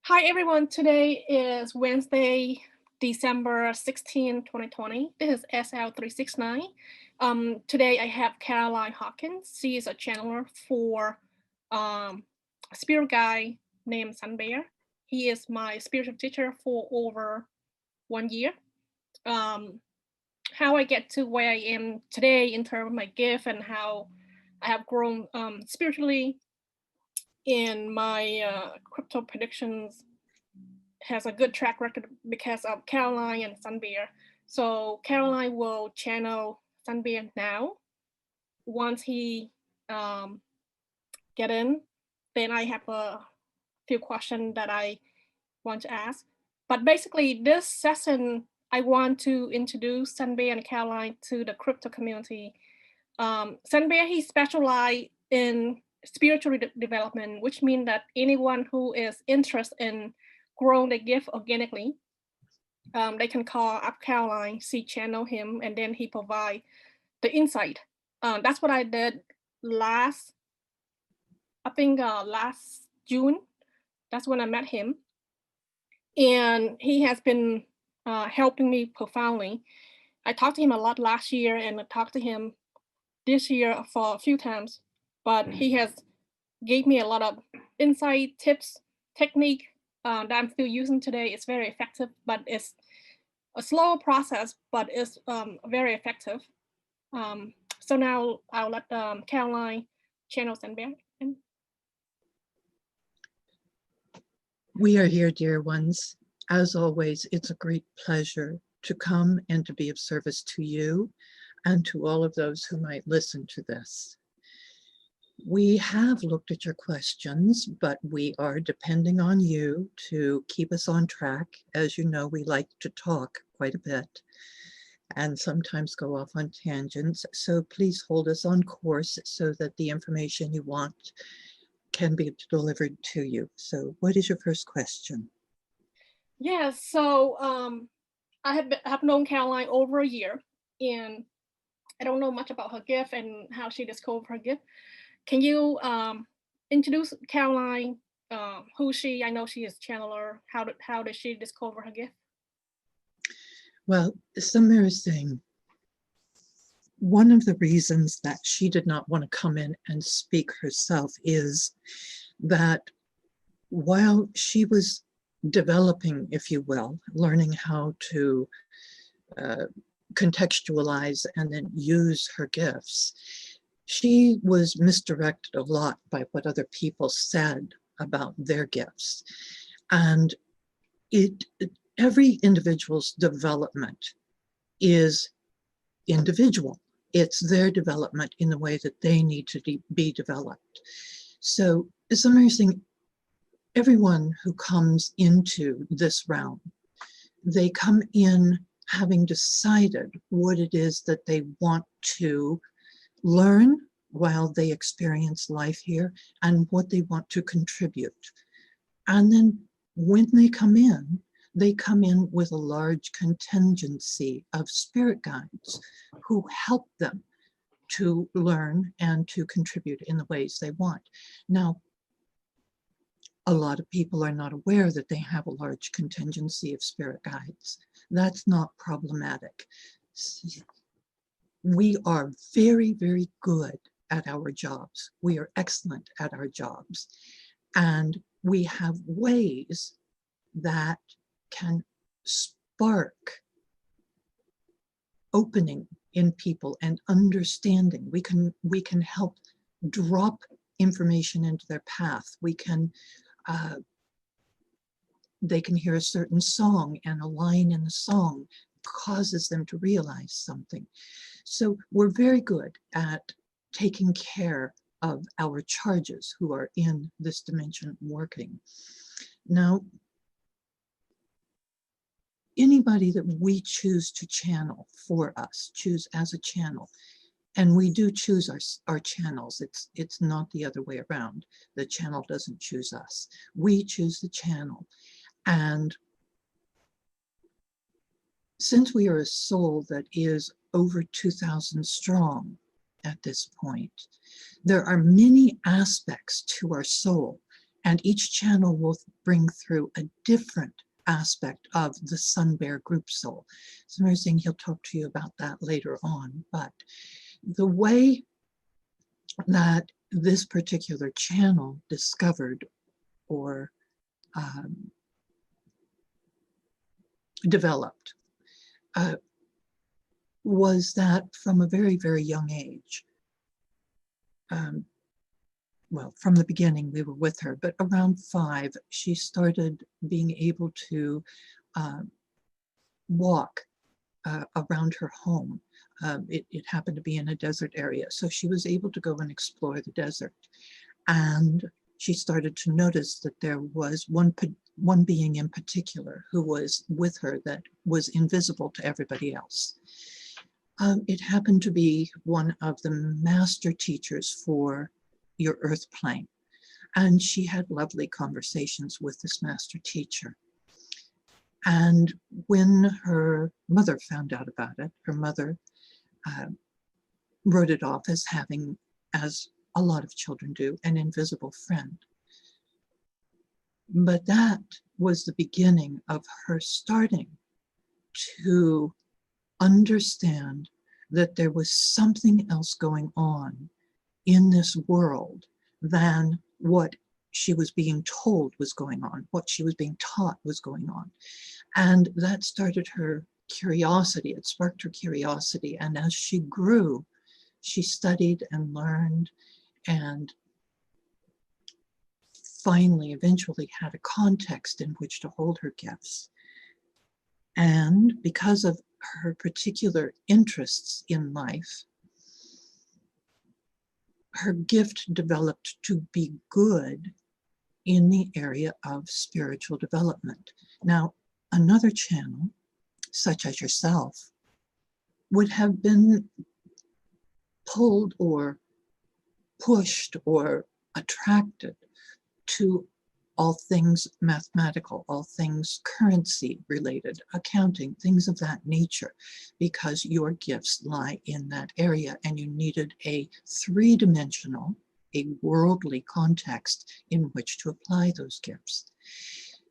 Hi everyone, today is Wednesday, December 16, 2020. This is SL369. Today I have Carolyn Hawkins. She is a channeler for a spirit guide named Sun Bear. He is my spiritual teacher for over 1 year. How I get to where I am today in terms of my gift and how I have grown spiritually in my crypto predictions has a good track record because of Caroline and Sunbear. So Caroline will channel Sunbear now. Once he get in, then I have a few questions that I want to ask. But basically, this session, I want to introduce Sunbear and Caroline to the crypto community. Sunbear, he specializes in spiritual development, which means that anyone who is interested in growing the gift organically, they can call up Caroline, she channel him, and then he provide the insight. That's what I did last June. That's when I met him. And he has been helping me profoundly. I talked to him a lot last year and I talked to him this year for a few times, but he has gave me a lot of insight, tips, technique that I'm still using today. It's very effective, but it's a slow process, but it's very effective. So now I'll let Caroline channel Sunbear. We are here, dear ones. As always, it's a great pleasure to come and to be of service to you and to all of those who might listen to this. We have looked at your questions, but we are depending on you to keep us on track. As you know, we like to talk quite a bit and sometimes go off on tangents. So please hold us on course so that the information you want can be delivered to you. So what is your first question? Yeah, so I have known Caroline over a year, and I don't know much about her gift and how she discovered her gift. Can you introduce Caroline? Who she? I know she is channeler. How did she discover her gift? Well, Samir is saying one of the reasons that she did not want to come in and speak herself is that while she was developing, if you will, learning how to contextualize and then use her gifts, she was misdirected a lot by what other people said about their gifts. And every individual's development is individual. It's their development in the way that they need to be developed. So it's amazing, everyone who comes into this realm, they come in having decided what it is that they want to learn while they experience life here and what they want to contribute. And then when they come in with a large contingency of spirit guides who help them to learn and to contribute in the ways they want. Now, a lot of people are not aware that they have a large contingency of spirit guides. That's not problematic. We are very, very good at our jobs. We are excellent at our jobs. And we have ways that can spark opening in people and understanding. We can help drop information into their path. We can they can hear a certain song and a line in the song causes them to realize something. So we're very good at taking care of our charges who are in this dimension working. Now, anybody that we choose to channel for us, choose as a channel, and we do choose our channels. It's not the other way around. The channel doesn't choose us. We choose the channel. And since we are a soul that is over 2,000 strong at this point, there are many aspects to our soul. And each channel will bring through a different aspect of the Sun Bear group soul. So I'm saying he'll talk to you about that later on. But the way that this particular channel discovered or developed was that from a very, very young age, well, from the beginning we were with her, but around 5, she started being able to walk around her home. It happened to be in a desert area, so she was able to go and explore the desert. And she started to notice that there was one being in particular who was with her that was invisible to everybody else. It happened to be one of the master teachers for your earth plane. And she had lovely conversations with this master teacher. And when her mother found out about it, her mother wrote it off as having, as a lot of children do, an invisible friend. But that was the beginning of her starting to understand that there was something else going on in this world than what she was being told was going on, what she was being taught was going on. And that started her curiosity. It sparked her curiosity. And as she grew, she studied and learned and finally, eventually had a context in which to hold her gifts. And because of her particular interests in life, her gift developed to be good in the area of spiritual development. Now, another channel, such as yourself, would have been pulled or pushed or attracted to all things mathematical, all things currency related, accounting, things of that nature, because your gifts lie in that area and you needed a 3-dimensional, a worldly context in which to apply those gifts.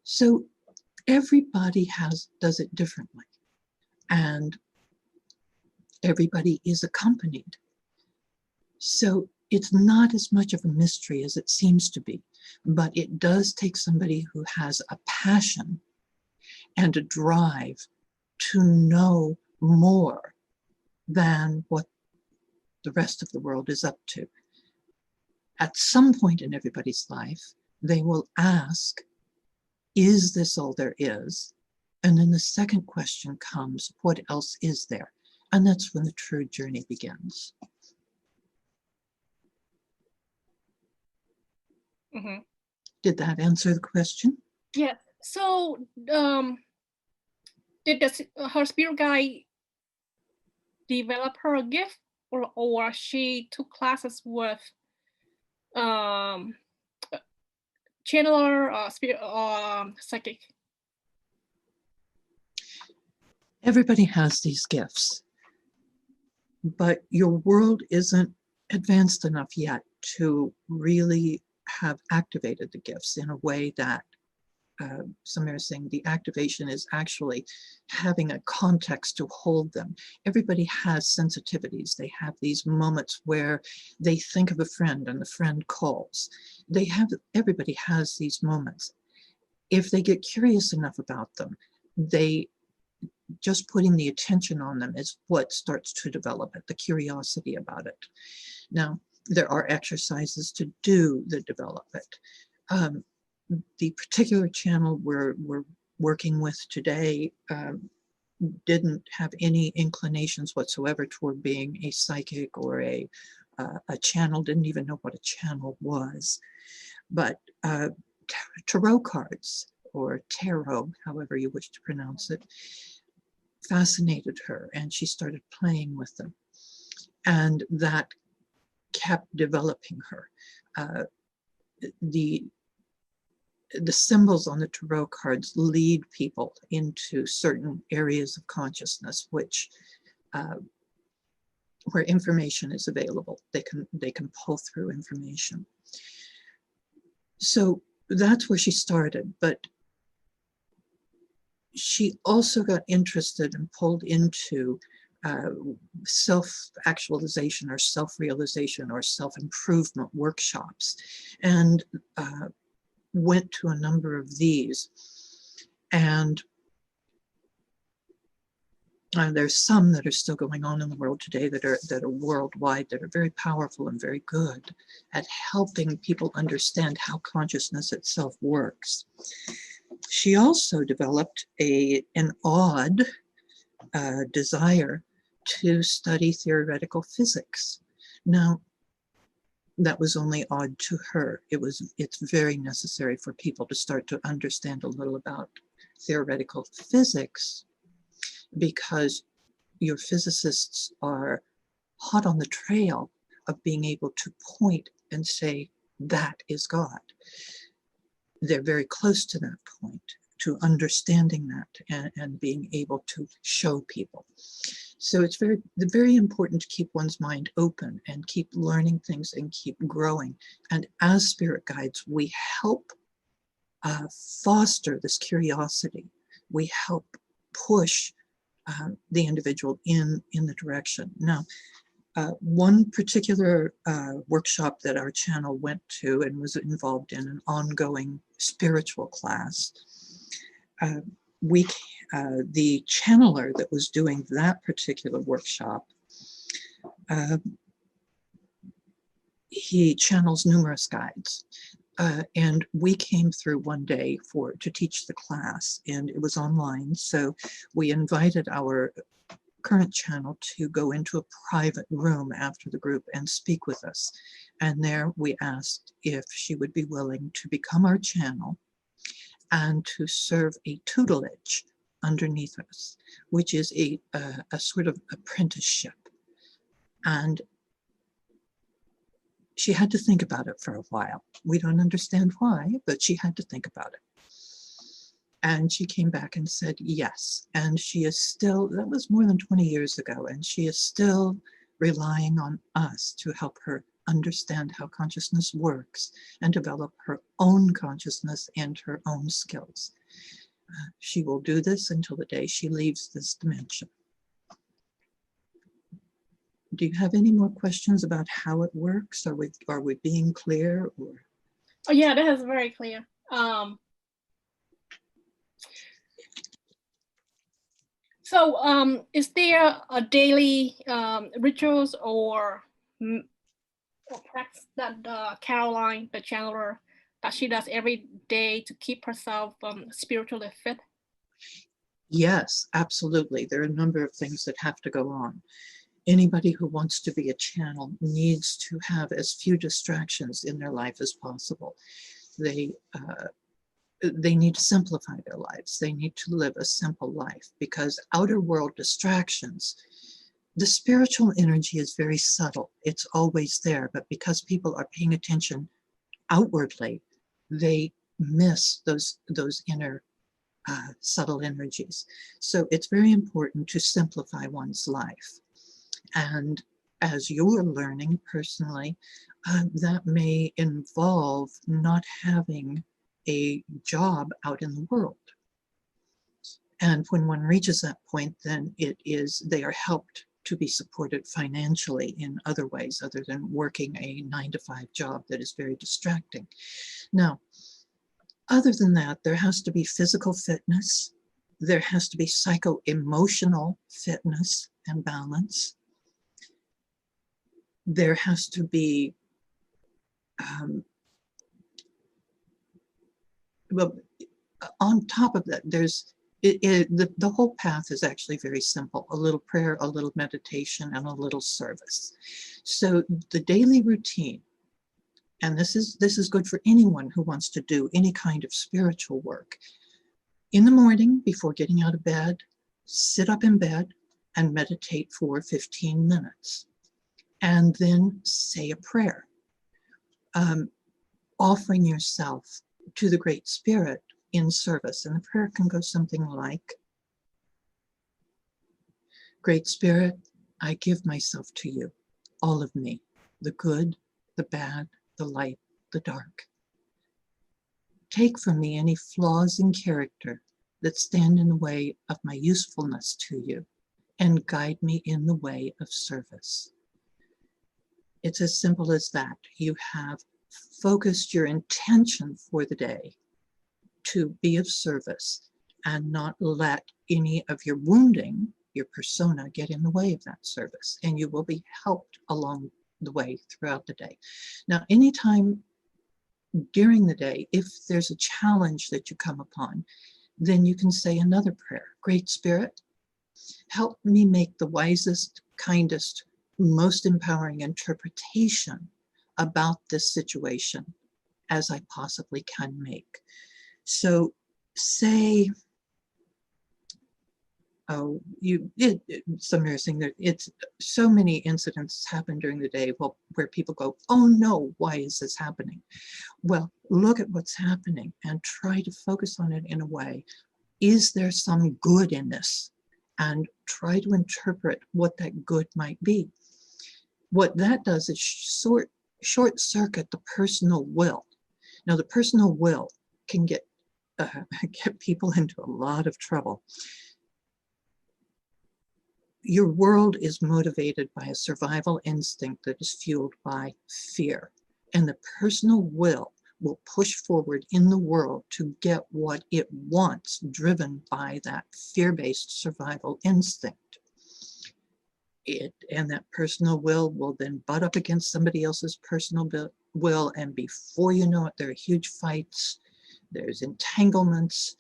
So everybody does it differently, and everybody is accompanied. So it's not as much of a mystery as it seems to be, but it does take somebody who has a passion and a drive to know more than what the rest of the world is up to. At some point in everybody's life, they will ask, is this all there is? And then the second question comes, what else is there? And that's when the true journey begins. Mm-hmm. Did that answer the question? Yes. So, did her spirit guide develop her gift, or she took classes with channeler or spirit psychic? Everybody has these gifts, but your world isn't advanced enough yet to really have activated the gifts in a way that Samir is saying the activation is actually having a context to hold them. Everybody has sensitivities. They have these moments where they think of a friend and the friend calls. Everybody has these moments. If they get curious enough about them, just putting the attention on them is what starts to develop it, the curiosity about it. Now, there are exercises to do that develop it. The particular channel we're working with today didn't have any inclinations whatsoever toward being a psychic or a channel, didn't even know what a channel was. But tarot cards, or tarot, however you wish to pronounce it, fascinated her, and she started playing with them. And that kept developing her. The symbols on the tarot cards lead people into certain areas of consciousness, which where information is available. They can pull through information. So that's where she started. But she also got interested and pulled into self-actualization or self-realization or self-improvement workshops, and went to a number of these. And there's some that are still going on in the world today that are worldwide, that are very powerful and very good at helping people understand how consciousness itself works. She also developed an odd desire to study theoretical physics. Now, that was only odd to her. It's very necessary for people to start to understand a little about theoretical physics, because your physicists are hot on the trail of being able to point and say, that is God. They're very close to that point, to understanding that and being able to show people. So it's very important to keep one's mind open and keep learning things and keep growing. And as spirit guides, we help foster this curiosity. We help push the individual in the direction. Now, one particular workshop that our channel went to and was involved in an ongoing spiritual class, the channeler that was doing that particular workshop, he channels numerous guides. And we came through one day to teach the class, and it was online. So we invited our current channel to go into a private room after the group and speak with us. And there we asked if she would be willing to become our channel and to serve a tutelage underneath us, which is a sort of apprenticeship. And she had to think about it for a while. We don't understand why, but she had to think about it. And she came back and said yes. And she is still, that was more than 20 years ago, and she is still relying on us to help her understand how consciousness works and develop her own consciousness and her own skills. She will do this until the day she leaves this dimension. Do you have any more questions about how it works? Are we being clear? Or? Oh yeah, that is very clear. So is there a daily rituals or practice that Caroline, the channeler, that she does every day to keep herself spiritually fit? Yes, absolutely. There are a number of things that have to go on. Anybody who wants to be a channel needs to have as few distractions in their life as possible. They need to simplify their lives. They need to live a simple life, because outer world distractions, the spiritual energy is very subtle. It's always there, but because people are paying attention outwardly, they miss those inner subtle energies. So it's very important to simplify one's life. And as you're learning personally, that may involve not having a job out in the world. And when one reaches that point, then they are helped to be supported financially in other ways other than working a 9-to-5 job that is very distracting. Now, other than that, there has to be physical fitness. There has to be psycho-emotional fitness and balance. There has to be, well, on top of that, the whole path is actually very simple. A little prayer, a little meditation, and a little service. So the daily routine, and this is good for anyone who wants to do any kind of spiritual work. In the morning, before getting out of bed, sit up in bed and meditate for 15 minutes. And then say a prayer, offering yourself to the Great Spirit in service. And the prayer can go something like, Great Spirit, I give myself to you, all of me, the good, the bad, the light, the dark. Take from me any flaws in character that stand in the way of my usefulness to you, and guide me in the way of service. It's as simple as that. You have focused your intention for the day to be of service and not let any of your wounding, your persona, get in the way of that service, and you will be helped along the way throughout the day. Now, anytime during the day, if there's a challenge that you come upon, then you can say another prayer. Great Spirit, help me make the wisest, kindest, most empowering interpretation about this situation as I possibly can make. So say, oh, some are saying that it's so many incidents happen during the day where people go, oh no, why is this happening? Well, look at what's happening and try to focus on it in a way. Is there some good in this? And try to interpret what that good might be. What that does is short circuit the personal will. Now, the personal will can get people into a lot of trouble. Your world is motivated by a survival instinct that is fueled by fear, and the personal will push forward in the world to get what it wants, driven by that fear-based survival instinct. And that personal will then butt up against somebody else's personal will, and before you know it, there are huge fights, there's entanglements,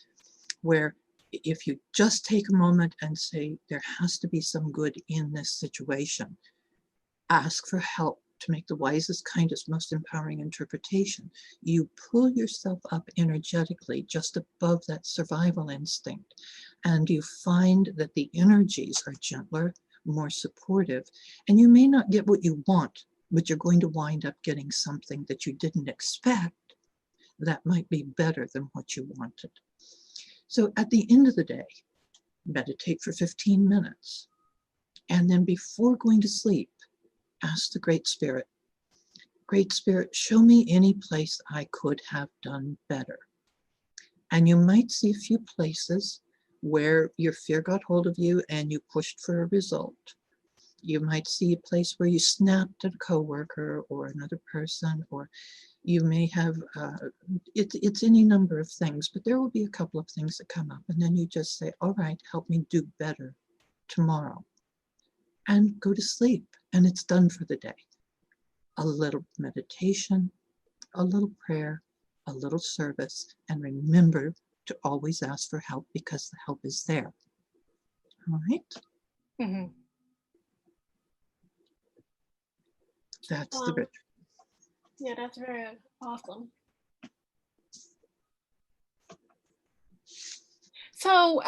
where if you just take a moment and say, there has to be some good in this situation, ask for help to make the wisest, kindest, most empowering interpretation. You pull yourself up energetically just above that survival instinct, and you find that the energies are gentler, more supportive, and you may not get what you want, but you're going to wind up getting something that you didn't expect that might be better than what you wanted. So at the end of the day, meditate for 15 minutes. And then before going to sleep, ask the Great Spirit, show me any place I could have done better. And you might see a few places where your fear got hold of you and you pushed for a result. You might see a place where you snapped at a coworker or another person, or you may have, it's any number of things, but there will be a couple of things that come up, and then you just say, all right, help me do better tomorrow, and go to sleep, and it's done for the day. A little meditation, a little prayer, a little service, and remember to always ask for help, because the help is there. All right? Mm-hmm. That's the ritual. Yeah, that's very awesome. So,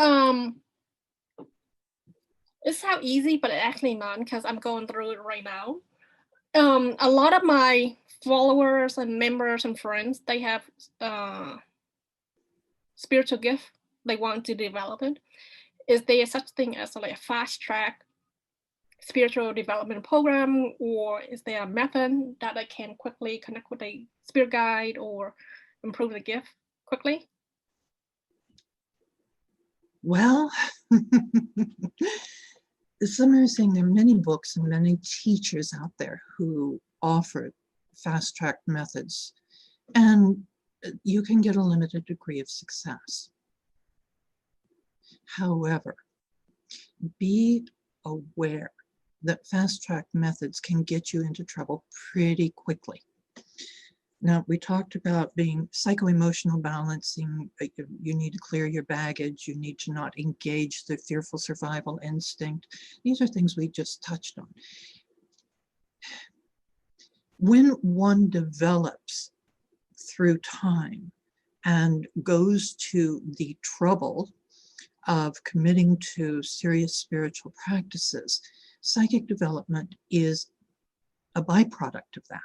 it's how easy, but actually not, because I'm going through it right now. A lot of my followers and members and friends, they have spiritual gift. They want to develop it. Is there such thing as like a fast track spiritual development program, or is there a method that I can quickly connect with a spirit guide or improve the gift quickly? Well, some are saying there are many books and many teachers out there who offer fast track methods, and you can get a limited degree of success. However, be aware that fast track methods can get you into trouble pretty quickly. Now, we talked about being psycho-emotional balancing. You need to clear your baggage. You need to not engage the fearful survival instinct. These are things we just touched on. When one develops through time and goes to the trouble of committing to serious spiritual practices, psychic development is a byproduct of that.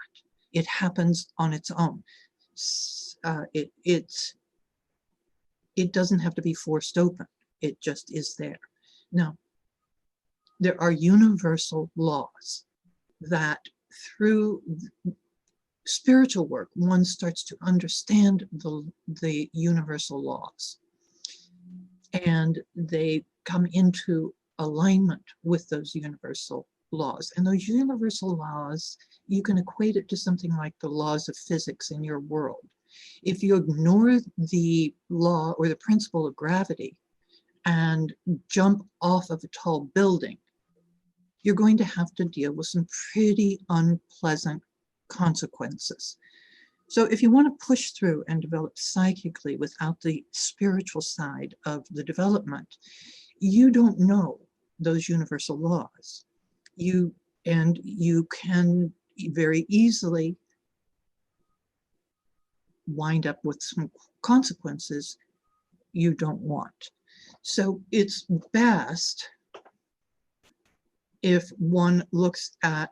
It happens on its own. It doesn't have to be forced open. It just is there. Now, there are universal laws that through spiritual work, one starts to understand the universal laws, and they come into alignment with those universal laws. And those universal laws, you can equate it to something like the laws of physics in your world. If you ignore the law or the principle of gravity and jump off of a tall building, you're going to have to deal with some pretty unpleasant consequences. So if you want to push through and develop psychically without the spiritual side of the development, you don't know those universal laws. You can very easily wind up with some consequences you don't want. So it's best if one looks at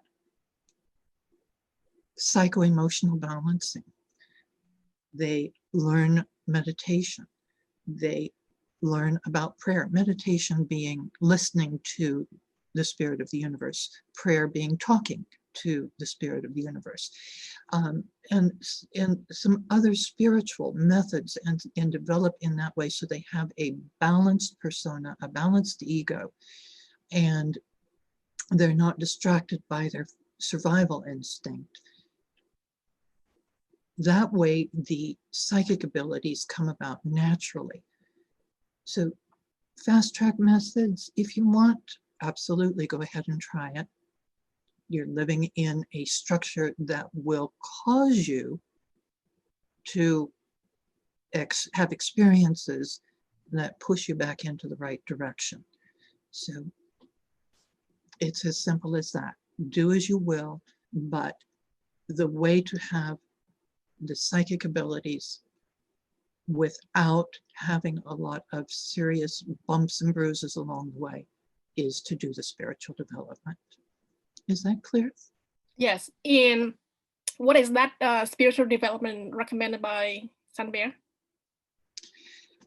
psycho-emotional balancing. They learn meditation. They learn about prayer. Meditation being listening to the spirit of the universe. Prayer being talking to the spirit of the universe. And some other spiritual methods and develop in that way so they have a balanced persona, a balanced ego, and they're not distracted by their survival instinct. That way, the psychic abilities come about naturally. So fast track methods, if you want, absolutely go ahead and try it. You're living in a structure that will cause you to have experiences that push you back into the right direction. So it's as simple as that. Do as you will, but the way to have the psychic abilities without having a lot of serious bumps and bruises along the way is to do the spiritual development. Is that clear? Yes. And what is that spiritual development recommended by Sanbear?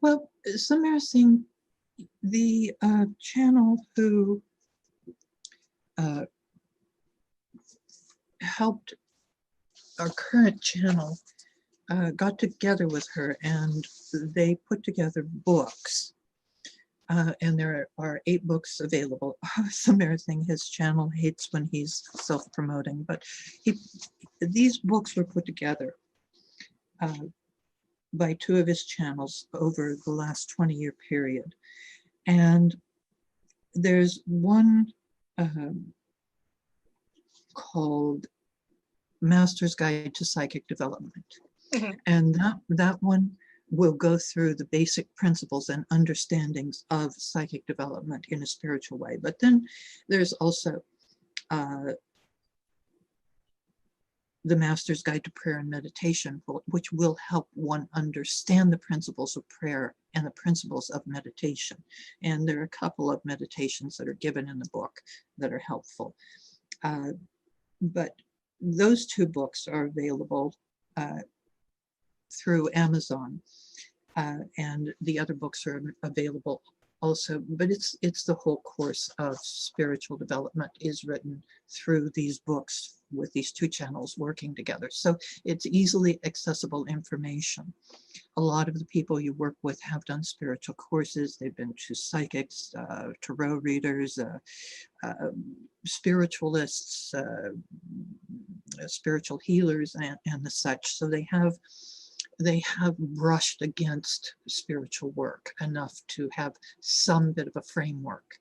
Well, Samir Singh, the channel who helped our current channel, got together with her and they put together books. And there are 8 books available. Samir Singh, his channel hates when he's self-promoting, but these books were put together by 2 of his channels over the last 20-year period. And there's one called Master's Guide to Psychic Development. Mm-hmm. And that one will go through the basic principles and understandings of psychic development in a spiritual way. But then there's also the Master's Guide to Prayer and Meditation, which will help one understand the principles of prayer and the principles of meditation. And there are a couple of meditations that are given in the book that are helpful. But those 2 books are available through Amazon, and the other books are available also, but it's the whole course of spiritual development is written through these books with these 2 channels working together. So it's easily accessible information. A lot of the people you work with have done spiritual courses. They've been to psychics, tarot readers, spiritualists, spiritual healers, and the such. So they have brushed against spiritual work enough to have some bit of a framework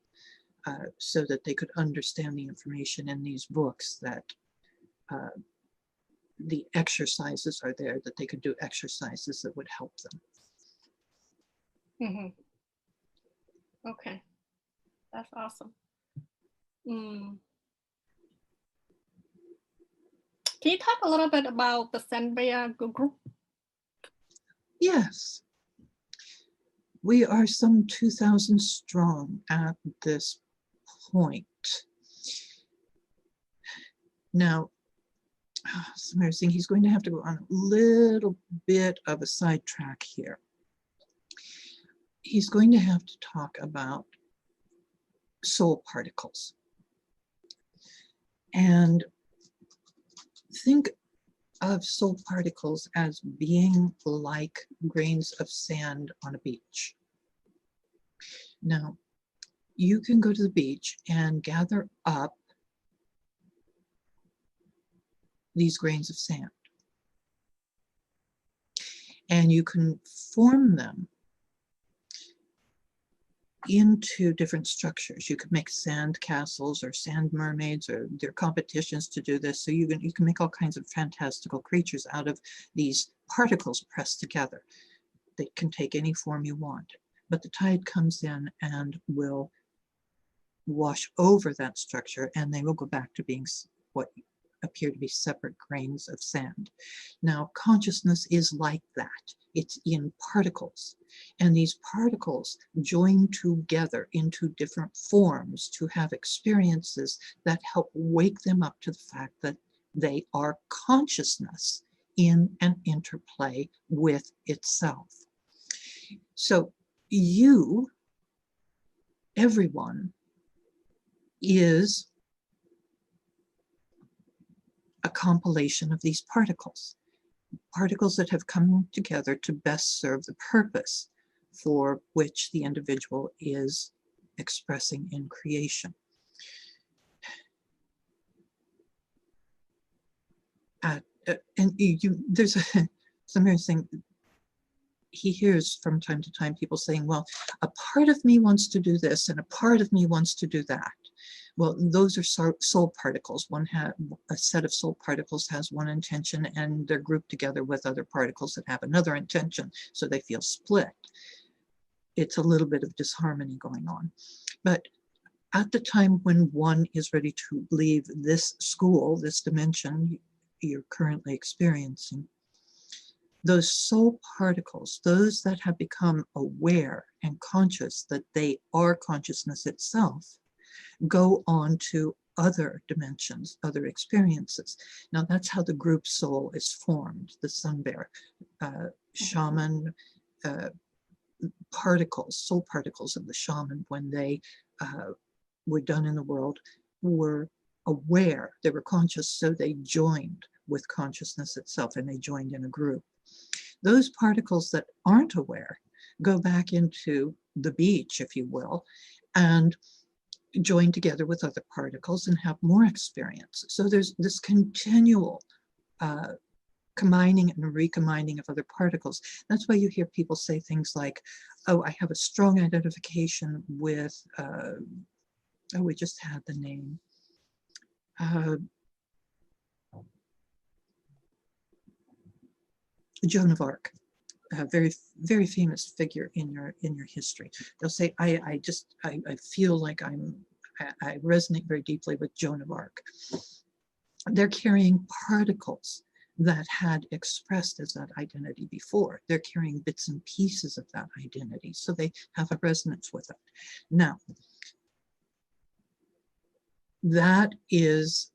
so that they could understand the information in these books, that the exercises are there, that they could do exercises that would help them. Mm-hmm. Okay, that's awesome. Can you talk a little bit about the Sanbear group? Yes. We are some 2,000 strong at this point. Now, Samir Singh, he's going to have to go on a little bit of a sidetrack here. He's going to have to talk about soul particles. And think of soul particles as being like grains of sand on a beach. Now, you can go to the beach and gather up these grains of sand, and you can form them into different structures. You could make sand castles or sand mermaids, or there are competitions to do this. So you can make all kinds of fantastical creatures out of these particles pressed together. They can take any form you want, but the tide comes in and will wash over that structure, and they will go back to being what appear to be separate grains of sand. Now, consciousness is like that. It's in particles, and these particles join together into different forms to have experiences that help wake them up to the fact that they are consciousness in an interplay with itself. So you, everyone, is a compilation of these particles that have come together to best serve the purpose for which the individual is expressing in creation. There's some thing he hears from time to time, people saying, well, a part of me wants to do this and a part of me wants to do that. Well, those are soul particles. A set of soul particles has one intention, and they're grouped together with other particles that have another intention, so they feel split. It's a little bit of disharmony going on. But at the time when one is ready to leave this school, this dimension you're currently experiencing, those soul particles, those that have become aware and conscious that they are consciousness itself, go on to other dimensions, other experiences. Now, that's how the group soul is formed. The sun bear, shaman, particles, soul particles of the shaman, when they were done in the world, were aware, they were conscious, so they joined with consciousness itself, and they joined in a group. Those particles that aren't aware go back into the beach, if you will, and join together with other particles and have more experience. So there's this continual combining and recombining of other particles. That's why you hear people say things like, oh, I have a strong identification with, we just had the name, Joan of Arc, a very, very famous figure in your history. They'll say, I feel like I resonate very deeply with Joan of Arc. They're carrying particles that had expressed as that identity before. They're carrying bits and pieces of that identity, so they have a resonance with it. Now, that is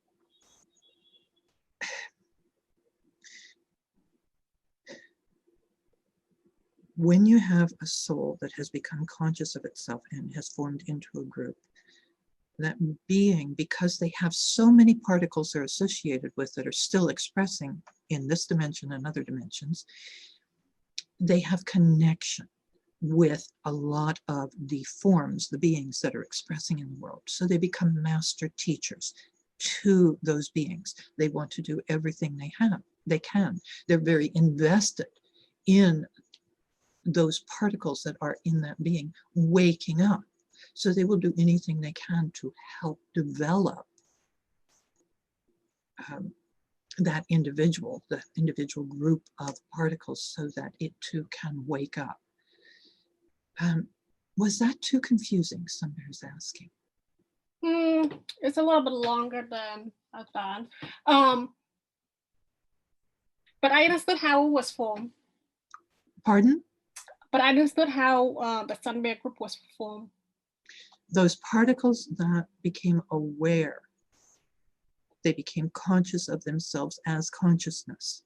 when you have a soul that has become conscious of itself and has formed into a group, that being, because they have so many particles they're associated with that are still expressing in this dimension and other dimensions, they have connection with a lot of the forms, the beings that are expressing in the world. So they become master teachers to those beings. They want to do everything they can. They're very invested in those particles that are in that being waking up. So they will do anything they can to help develop that individual group of particles so that it too can wake up. Was that too confusing? Somebody's asking. It's a little bit longer than I thought. But I understood how it was formed. Pardon? But I understood how the Sun Bear group was formed. Those particles that became aware, they became conscious of themselves as consciousness,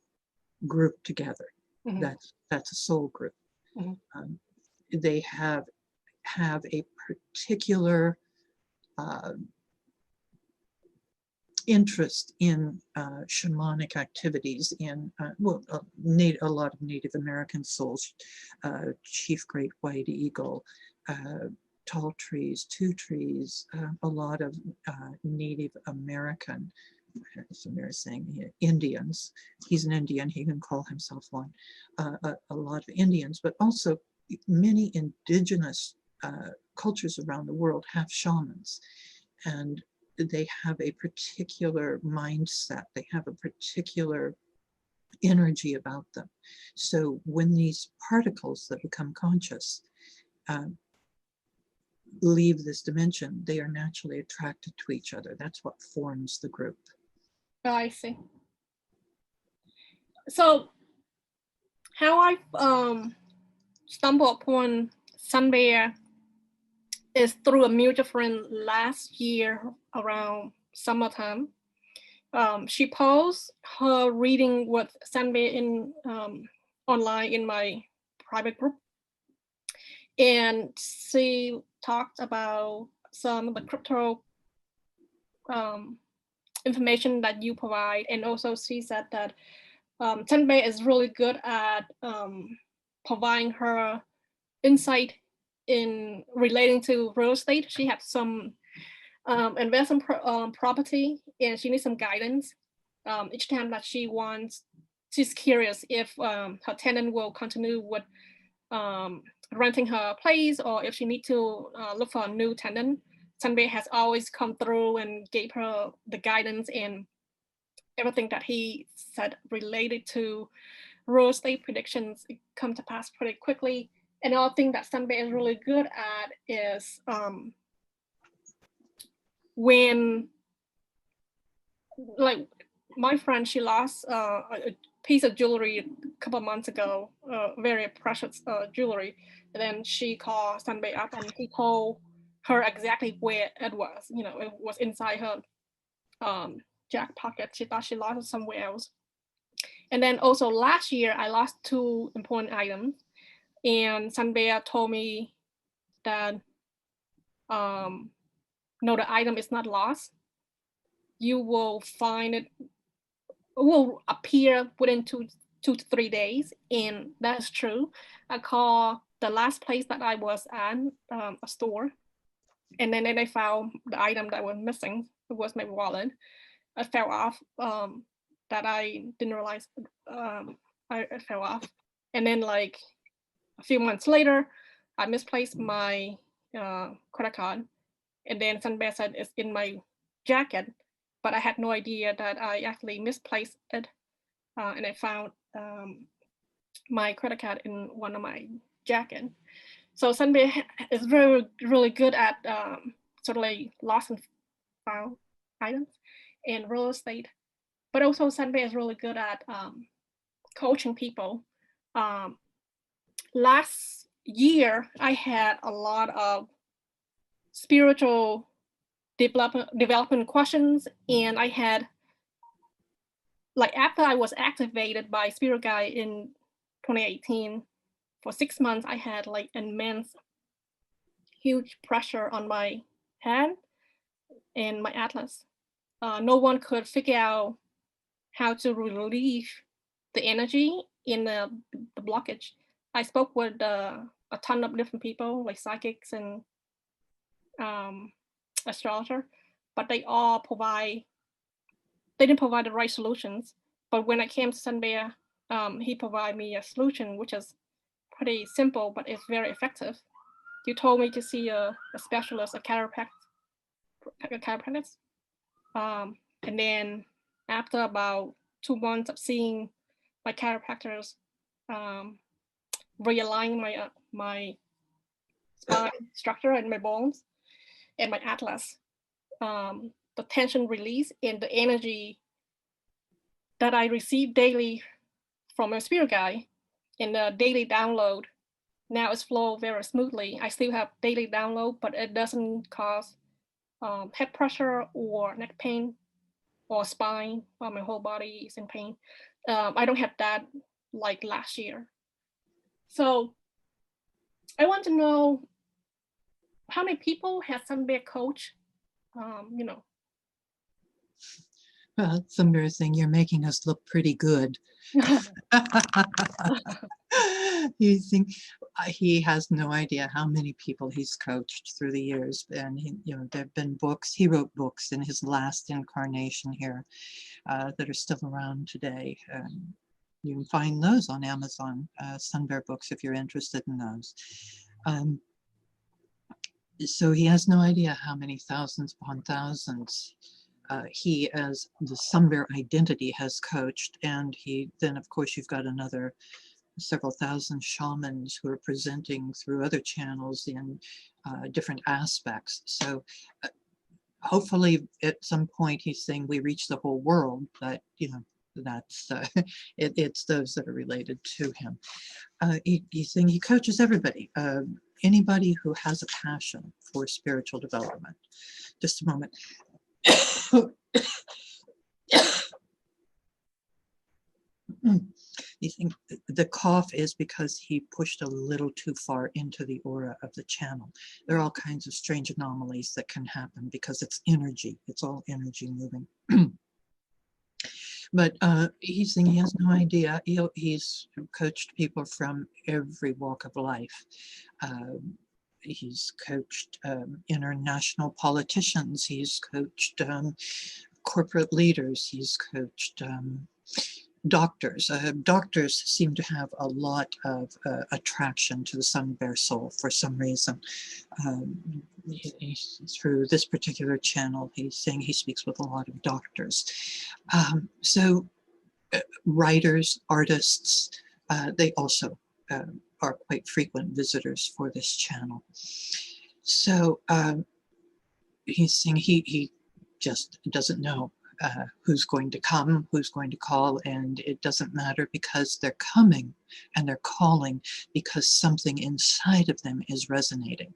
grouped together. Mm-hmm. That's a soul group. Mm-hmm. They have a particular interest in shamanic activities in, a lot of Native American souls, Chief Great White Eagle, tall trees, two trees, a lot of Native American, so Mary's saying Indians. He's an Indian, he can call himself one. A lot of Indians, but also many indigenous cultures around the world have shamans, and they have a particular mindset, they have a particular energy about them. So when these particles that become conscious leave this dimension, they are naturally attracted to each other. That's what forms the group. Oh, I see. So how I stumbled upon Sun Bear is through a mutual friend last year around summertime. She posted her reading with Sun Bear in online in my private group, and she talked about some of the crypto information that you provide, and also she said that Sun Bear is really good at providing her insight in relating to real estate. She has some investment property, and she needs some guidance each time that she's curious if her tenant will continue with renting her place, or if she need to look for a new tenant. Sun Bear has always come through and gave her the guidance and everything that he said related to real estate predictions come to pass pretty quickly. Another thing that Sun Bear is really good at is when, like, my friend, she lost a piece of jewelry a couple of months ago, very precious jewelry. And then she called Sun Bear up, and he told her exactly where it was. You know, it was inside her jacket pocket. She thought she lost it somewhere else. And then also last year, I lost 2 important items, and Sun Bear told me that no, the item is not lost. You will find it, will appear within two to 3 days, and that's true. I called the last place that I was at, a store, and then I found the item that was missing. It was my wallet. It fell off. That I didn't realize it fell off. And then, like, a few months later, I misplaced my credit card, and then Sun Bear said it's in my jacket, but I had no idea that I actually misplaced it, and I found my credit card in one of my jacket. So Sun Bear is really good at sort of like lost and found items in real estate, but also Sun Bear is really good at coaching people. Last year, I had a lot of spiritual development questions, and I had, like, after I was activated by Spirit Guide in 2018, for 6 months, I had like immense, huge pressure on my head and my atlas. No one could figure out how to relieve the energy in the blockage. I spoke with a ton of different people, like psychics and astrologer, but they didn't provide the right solutions. But when I came to Sun Bear, he provided me a solution which is pretty simple, but it's very effective. You told me to see a specialist, a chiropractor. And then after about 2 months of seeing my chiropractors, realigning my spine structure and my bones and my atlas, the tension release and the energy that I receive daily from my spirit guide and the daily download now is flow very smoothly. I still have daily download, but it doesn't cause head pressure or neck pain or spine, or my whole body is in pain. I don't have that like last year. So I want to know how many people has Sun Bear coach, you know? Somebody was saying, you're making us look pretty good. You think he has no idea how many people he's coached through the years, and there've been books. He wrote books in his last incarnation here that are still around today. You can find those on Amazon, Sun Bear Books, if you're interested in those. So he has no idea how many thousands upon thousands he, as the Sun Bear identity, has coached. And then of course you've got another several thousand shamans who are presenting through other channels in different aspects. So hopefully at some point he's saying we reach the whole world, but that's it's those that are related to him. He's saying he coaches everybody, anybody who has a passion for spiritual development. Just a moment. You think the cough is because he pushed a little too far into the aura of the channel. There are all kinds of strange anomalies that can happen because it's energy. It's all energy moving. But he's saying he has no idea. He's coached people from every walk of life. He's coached international politicians. He's coached corporate leaders. He's coached doctors. Doctors seem to have a lot of attraction to the Sun Bear soul for some reason. Through this particular channel, he's saying he speaks with a lot of doctors. So writers, artists, they also are quite frequent visitors for this channel. So he's saying he just doesn't know who's going to come, who's going to call, and it doesn't matter because they're coming and they're calling because something inside of them is resonating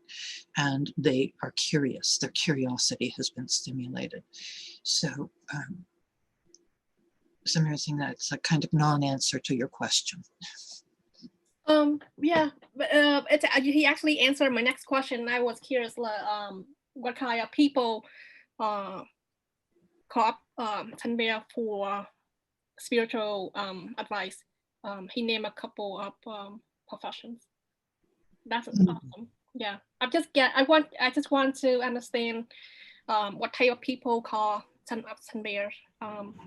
and they are curious. Their curiosity has been stimulated. So Samira, saying that's a kind of non-answer to your question. Yeah, but he actually answered my next question. I was curious, what kind of people call Sun Bear for spiritual advice. He named a couple of professions. That's awesome. Yeah, I just want to understand what type of people call Sun Bear.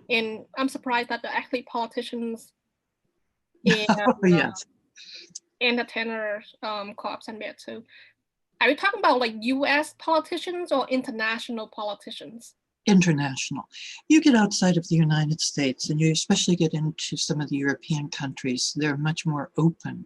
And I'm surprised that the actually politicians and Yes. entertainers call Sun Bear too. Are you talking about like U.S. politicians or international politicians? International. You get outside of the United States and you especially get into some of the European countries, they're much more open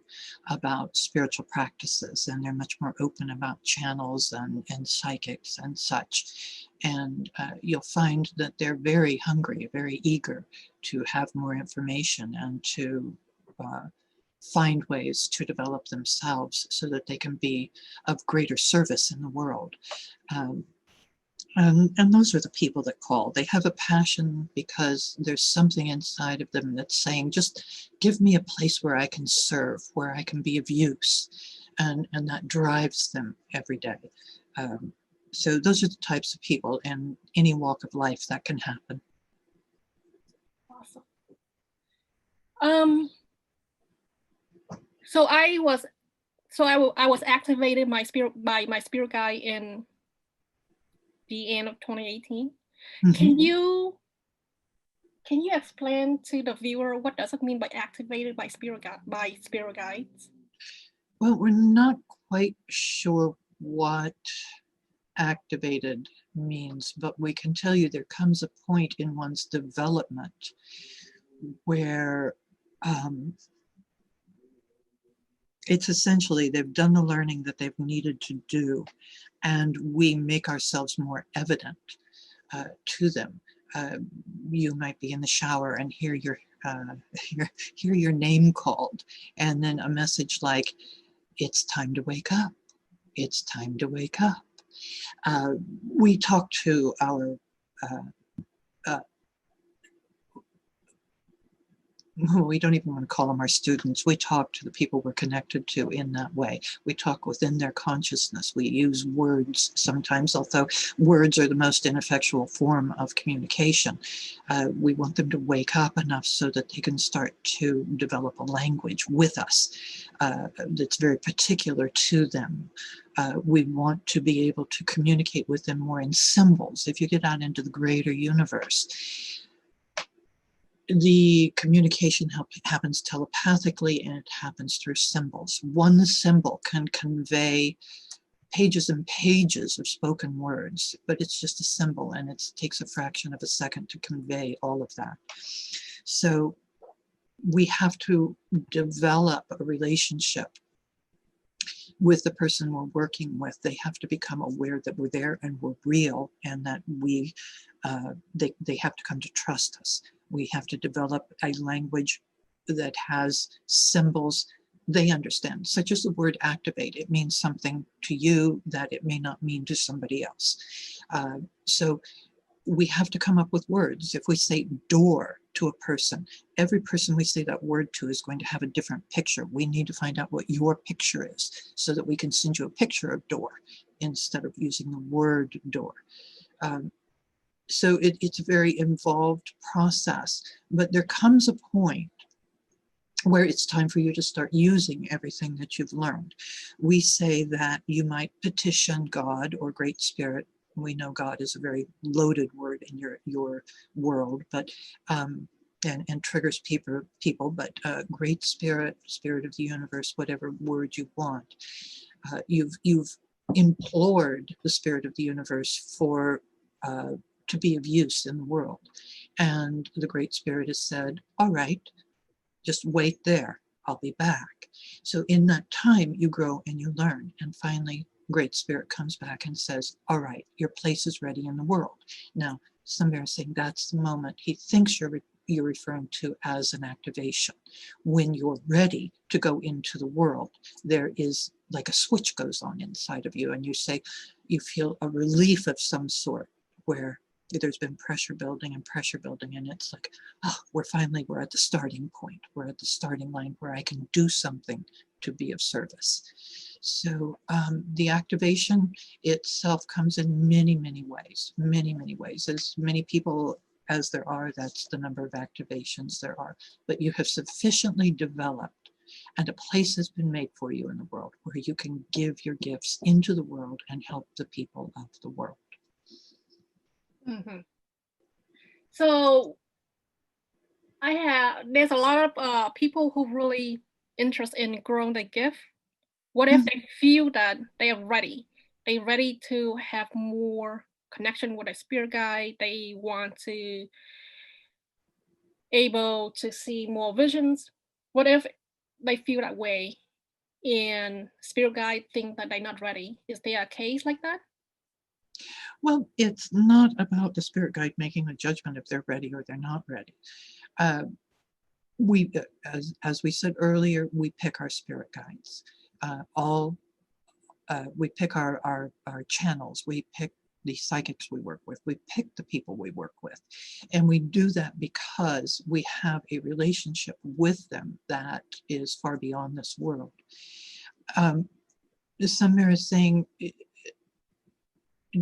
about spiritual practices and they're much more open about channels and psychics and such. And you'll find that they're very hungry, very eager to have more information and to find ways to develop themselves so that they can be of greater service in the world. And those are the people that call. They have a passion because there's something inside of them that's saying, just give me a place where I can serve, where I can be of use. And that drives them every day. So those are the types of people in any walk of life that can happen. Awesome. So I was activated my spirit guide in the end of 2018. Mm-hmm. Can you explain to the viewer what does it mean by activated by spirit guides? Well, we're not quite sure what activated means, but we can tell you there comes a point in one's development where it's essentially they've done the learning that they've needed to do, and we make ourselves more evident to them. You might be in the shower and hear your name called, and then a message like, "It's time to wake up. It's time to wake up." We talk to our we don't even want to call them our students. We talk to the people we're connected to in that way. We talk within their consciousness. We use words sometimes, although words are the most ineffectual form of communication. We want them to wake up enough so that they can start to develop a language with us that's very particular to them. We want to be able to communicate with them more in symbols. If you get out into the greater universe, the communication happens telepathically, and it happens through symbols. One symbol can convey pages and pages of spoken words, but it's just a symbol, and it takes a fraction of a second to convey all of that. So we have to develop a relationship with the person we're working with. They have to become aware that we're there and we're real, and that they have to come to trust us. We have to develop a language that has symbols they understand, such as the word activate. It means something to you that it may not mean to somebody else. So we have to come up with words. If we say door to a person, every person we say that word to is going to have a different picture. We need to find out what your picture is so that we can send you a picture of door instead of using the word door. So it's a very involved process, but there comes a point where it's time for you to start using everything that you've learned. We say that you might petition God or Great Spirit. We know God is a very loaded word in your world, but and triggers people, but Great Spirit, Spirit of the universe, whatever word you want. You've implored the Spirit of the universe for to be of use in the world. And the Great Spirit has said, all right, just wait there, I'll be back. So in that time, you grow and you learn. And finally, Great Spirit comes back and says, all right, your place is ready in the world. Now, somebody is saying that's the moment he thinks you're referring to as an activation. When you're ready to go into the world, there is like a switch goes on inside of you, and you say, you feel a relief of some sort where there's been pressure building, and it's like, oh, we're at the starting point. We're at the starting line where I can do something to be of service. So the activation itself comes in many, many ways, As many people as there are, that's the number of activations there are. But you have sufficiently developed, and a place has been made for you in the world where you can give your gifts into the world and help the people of the world. Mm-hmm. So there's a lot of people who really interested in growing the gift. What if they feel that they are ready? They're ready to have more connection with a spirit guide. They want to able to see more visions. What if they feel that way and spirit guide think that they're not ready? Is there a case like that? Well, it's not about the spirit guide making a judgment if they're ready or they're not ready. We, as we said earlier, we pick our spirit guides. We pick our channels. We pick the psychics we work with. We pick the people we work with. And we do that because we have a relationship with them that is far beyond this world. Some are saying,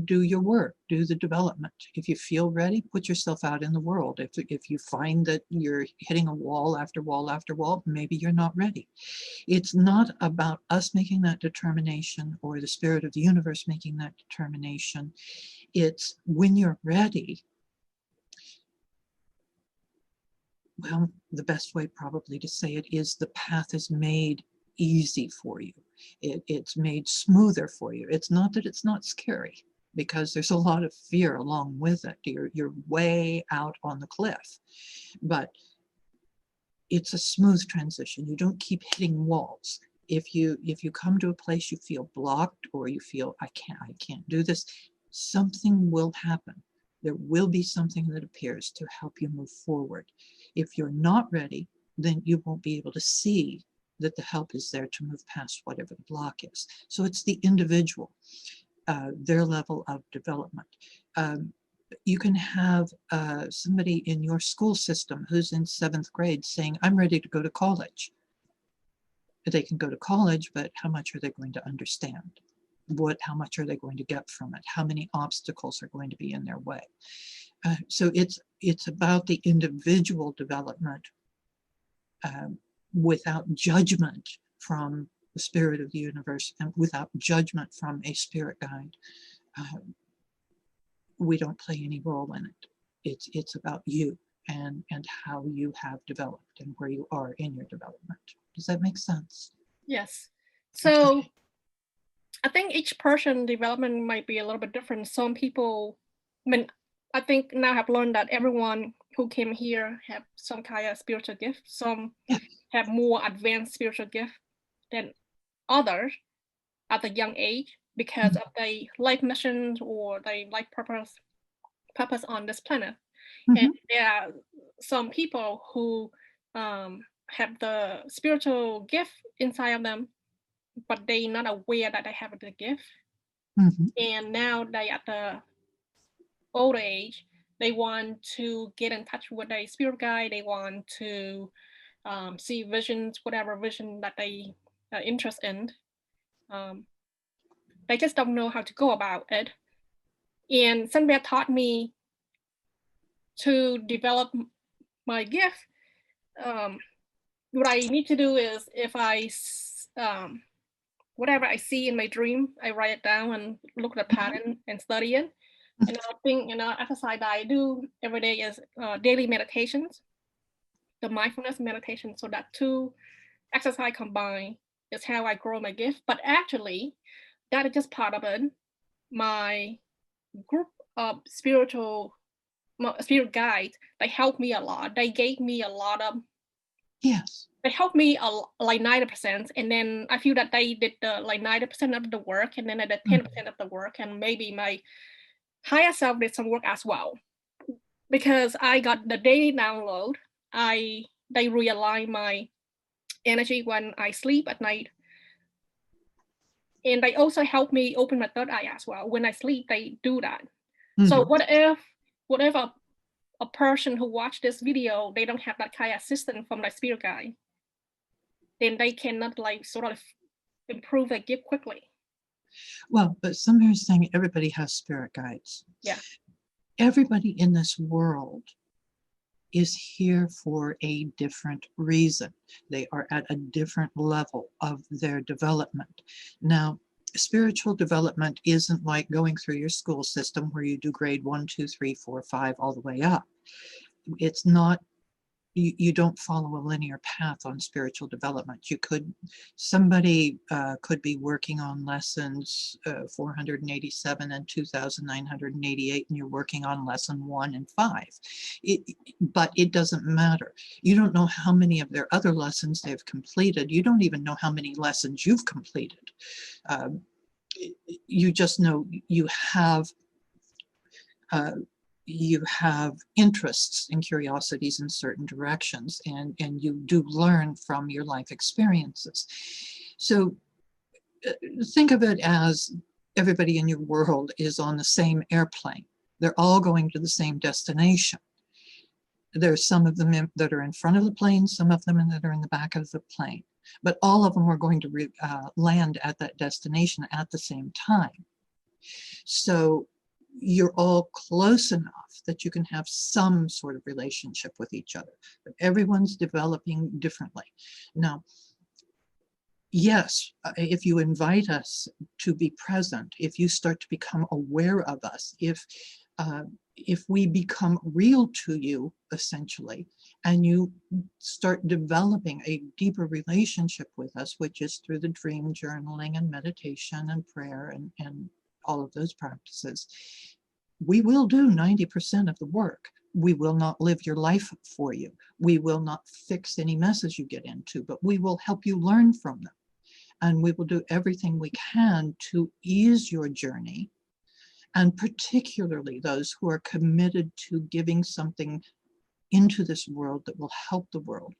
do your work, do the development. If you feel ready, put yourself out in the world. If you find that you're hitting a wall after wall after wall, maybe you're not ready. It's not about us making that determination or the spirit of the universe making that determination. It's when you're ready. Well, the best way probably to say it is the path is made easy for you. It's made smoother for you. It's not that it's not scary, because there's a lot of fear along with it. You're way out on the cliff, but it's a smooth transition. You don't keep hitting walls. If you come to a place you feel blocked, or you feel I can't do this, something will happen. There will be something that appears to help you move forward. If you're not ready, then you won't be able to see that the help is there to move past whatever the block is. So it's the individual, their level of development. You can have somebody in your school system who's in 7th grade saying, I'm ready to go to college. They can go to college, but how much are they going to understand? How much are they going to get from it? How many obstacles are going to be in their way? So it's about the individual development without judgment from the spirit of the universe and without judgment from a spirit guide. We don't play any role in it. It's about you and how you have developed and where you are in your development. Does that make sense? Yes. So Okay. I think each person development might be a little bit different. Some people, I mean, I think now I've learned that everyone who came here have some kind of spiritual gift. Some Yeah. have more advanced spiritual gift than others at a young age because of their life mission or their life purpose on this planet. And there are some people who have the spiritual gift inside of them, but they're not aware that they have the gift. And now they at the old age, they want to get in touch with their spirit guide. They want to see visions, whatever vision that they are interested in. They just don't know how to go about it. And somebody taught me to develop my gift. What I need to do is if I whatever I see in my dream, I write it down and look at the pattern and study it. And I think, exercise that I do every day is daily meditations, the mindfulness meditation. So that two exercise combined is how I grow my gift. But actually, that is just part of it. My group of spirit guides, they helped me a lot. They gave me a lot of, Yes. they helped me like 90%. And then I feel that they did like 90% of the work. And then I did 10% of the work. And maybe my higher self did some work as well. Because I got the daily download, they realign my energy when I sleep at night. And they also help me open my third eye as well. When I sleep, they do that. So what if a person who watched this video, they don't have that kind of assistance from the spirit guide? Then they cannot like sort of improve their gift quickly. Well, but somebody's saying everybody has spirit guides. Yeah. Everybody in this world is here for a different reason. They are at a different level of their development. Now, spiritual development isn't like going through your school system where you do grade 1, 2, 3, 4, 5 all the way up. It's not, you don't follow a linear path on spiritual development. Somebody could be working on lessons 487 and 2988, and you're working on lesson 1 and 5. But it doesn't matter. You don't know how many of their other lessons they've completed. You don't even know how many lessons you've completed. You just know you have interests and curiosities in certain directions, and you do learn from your life experiences. So think of it as everybody in your world is on the same airplane. They're all going to the same destination. There's some of them that are in front of the plane, some of them that are in the back of the plane, but all of them are going to land at that destination at the same time. So you're all close enough that you can have some sort of relationship with each other, but everyone's developing differently. Now, yes, if you invite us to be present, if you start to become aware of us, if we become real to you, essentially, and you start developing a deeper relationship with us, which is through the dream journaling and meditation and prayer and all of those practices, we will do 90% of the work. We will not live your life for you. We will not fix any messes you get into, but we will help you learn from them. And we will do everything we can to ease your journey, and particularly those who are committed to giving something into this world that will help the world.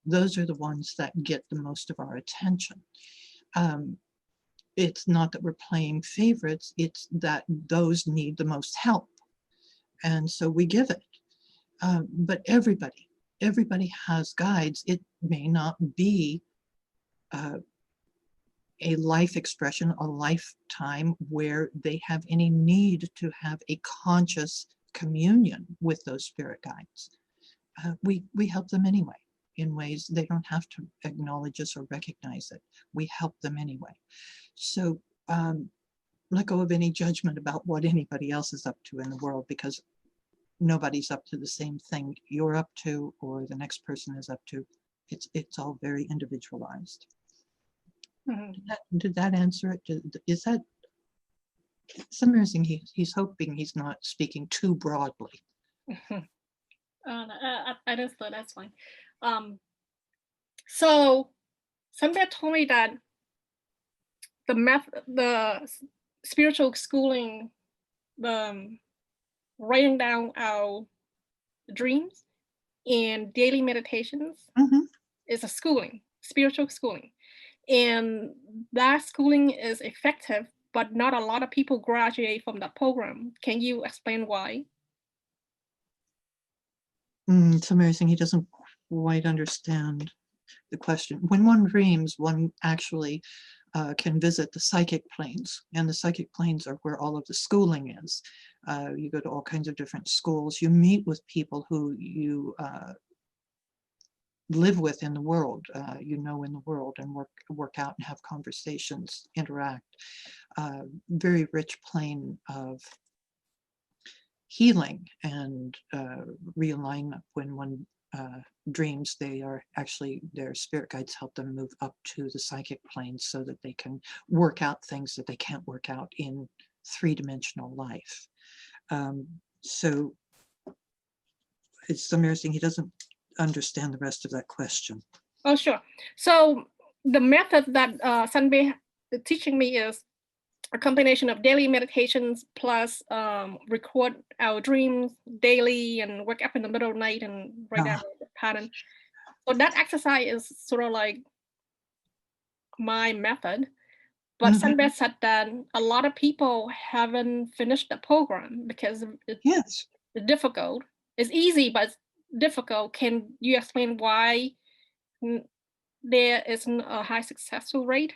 Those are the ones that get the most of our attention. It's not that we're playing favorites, it's that those need the most help. And so we give it. But everybody has guides. It may not be a life expression, a lifetime where they have any need to have a conscious communion with those spirit guides. We help them anyway in ways they don't have to acknowledge us or recognize it. We help them anyway. So let go of any judgment about what anybody else is up to in the world, because nobody's up to the same thing you're up to or the next person is up to. It's all very individualized. Did that answer it? Is that something he's hoping he's not speaking too broadly? I understood. That's fine. So somebody told me that the spiritual schooling, the writing down our dreams and daily meditations is a schooling, spiritual schooling. And that schooling is effective, but not a lot of people graduate from that program. Can you explain why? It's amazing. He doesn't quite understand the question. When one dreams, one actually can visit the psychic planes, and the psychic planes are where all of the schooling is. You go to all kinds of different schools. You meet with people who you live with in the world, in the world, and work out and have conversations, interact. Very rich plane of healing and realignment. When one dreams, their spirit guides help them move up to the psychic plane so that they can work out things that they can't work out in three-dimensional life. So it's amazing he doesn't understand the rest of that question. Oh, sure. So the method that Sanbei is teaching me is a combination of daily meditations plus record our dreams daily and wake up in the middle of the night and write down the pattern. So that exercise is sort of like my method. But Sanbei said that a lot of people haven't finished the program because it's difficult. It's easy, but it's difficult. Can you explain why there isn't a high successful rate?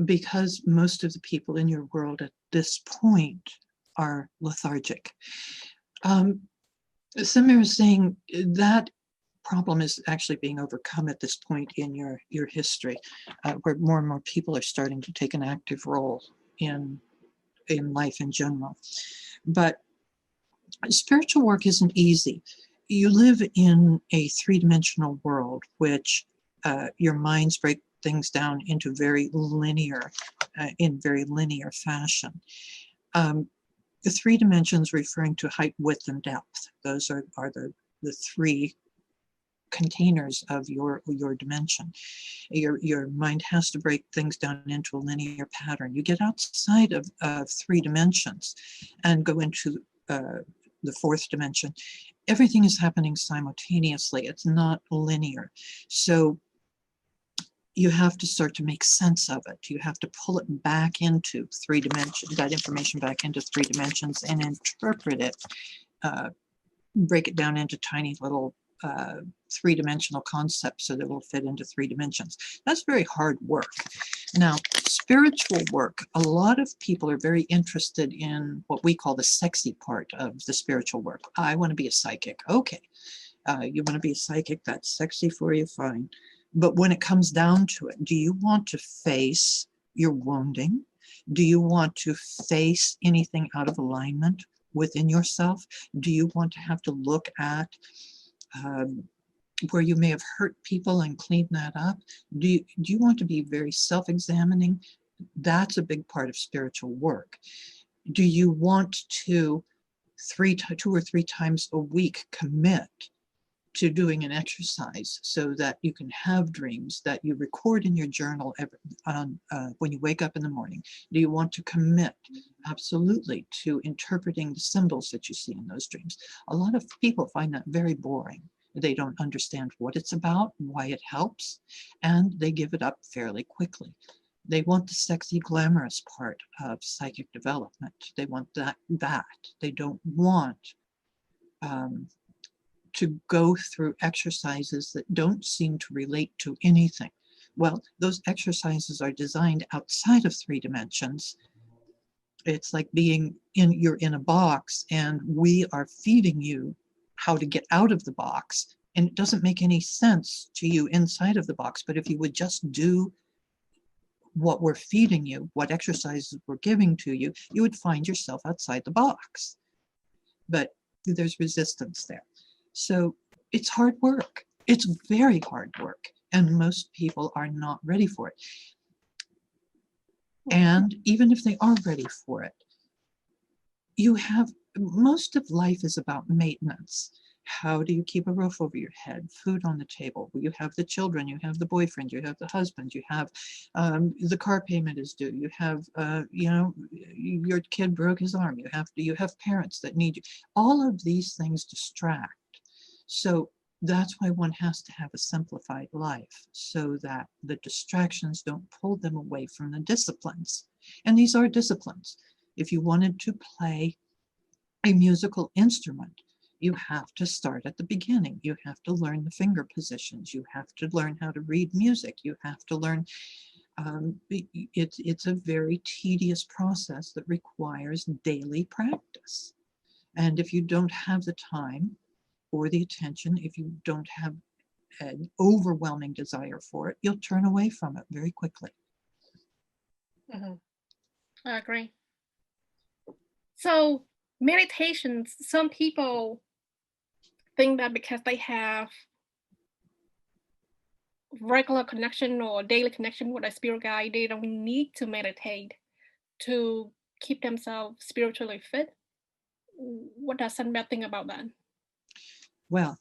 Because most of the people in your world at this point are lethargic. Samir is saying that problem is actually being overcome at this point in your history, where more and more people are starting to take an active role in life in general. But spiritual work isn't easy. You live in a three-dimensional world, which your minds break things down into very linear fashion. The three dimensions referring to height, width, and depth. Those are the three containers of your dimension. Your mind has to break things down into a linear pattern. You get outside of three dimensions and go into the fourth dimension. Everything is happening simultaneously. It's not linear. So you have to start to make sense of it. You have to pull it back into three dimensions, that information back into three dimensions, and interpret it, break it down into tiny little three-dimensional concepts so that it will fit into three dimensions. That's very hard work. Now, spiritual work, a lot of people are very interested in what we call the sexy part of the spiritual work. I want to be a psychic. Okay. You want to be a psychic? That's sexy for you? Fine. But when it comes down to it, do you want to face your wounding? Do you want to face anything out of alignment within yourself? Do you want to have to look at where you may have hurt people and clean that up? Do you want to be very self-examining? That's a big part of spiritual work. Do you want to 2 or 3 times a week commit to doing an exercise so that you can have dreams that you record in your journal when you wake up in the morning? Do you want to commit absolutely to interpreting the symbols that you see in those dreams? A lot of people find that very boring. They don't understand what it's about, why it helps, and they give it up fairly quickly. They want the sexy, glamorous part of psychic development. They want that. They don't want to go through exercises that don't seem to relate to anything. Well, those exercises are designed outside of 3 dimensions. It's like you're in a box and we are feeding you how to get out of the box. And it doesn't make any sense to you inside of the box. But if you would just do what we're feeding you, what exercises we're giving to you, you would find yourself outside the box. But there's resistance there. So it's hard work. It's very hard work. And most people are not ready for it. And even if they are ready for it, most of life is about maintenance. How do you keep a roof over your head, food on the table? You have the children, you have the boyfriend, you have the husband, you have the car payment is due, you have, your kid broke his arm, you have parents that need you. All of these things distract. So that's why one has to have a simplified life so that the distractions don't pull them away from the disciplines. And these are disciplines. If you wanted to play a musical instrument, you have to start at the beginning. You have to learn the finger positions. You have to learn how to read music. You have to learn, it's a very tedious process that requires daily practice. And if you don't have the time or the attention, if you don't have an overwhelming desire for it, you'll turn away from it very quickly. Mm-hmm. I agree. So meditations, some people think that because they have regular connection or daily connection with a spirit guide, they don't need to meditate to keep themselves spiritually fit. What does Sunbelt think about that? Well,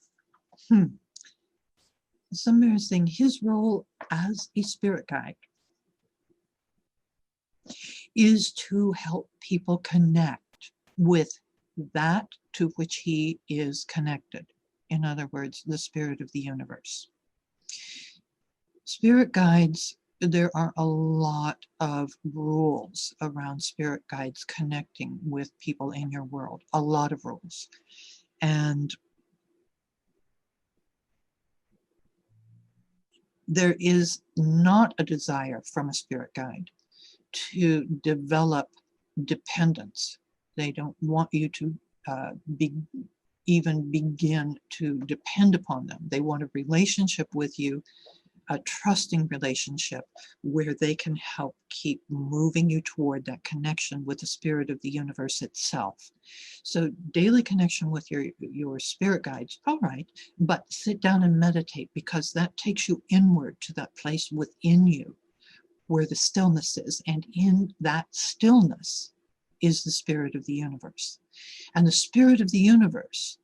Sunbelt is saying his role as a spirit guide is to help people connect with that to which he is connected. In other words, the spirit of the universe. Spirit guides, there are a lot of rules around spirit guides connecting with people in your world, a lot of rules. And there is not a desire from a spirit guide to develop dependence. They don't want you to even begin to depend upon them. They want a relationship with you, a trusting relationship where they can help keep moving you toward that connection with the spirit of the universe itself. So daily connection with your spirit guides, all right, but sit down and meditate, because that takes you inward to that place within you where the stillness is. And in that stillness is the spirit of the universe. And the spirit of the universe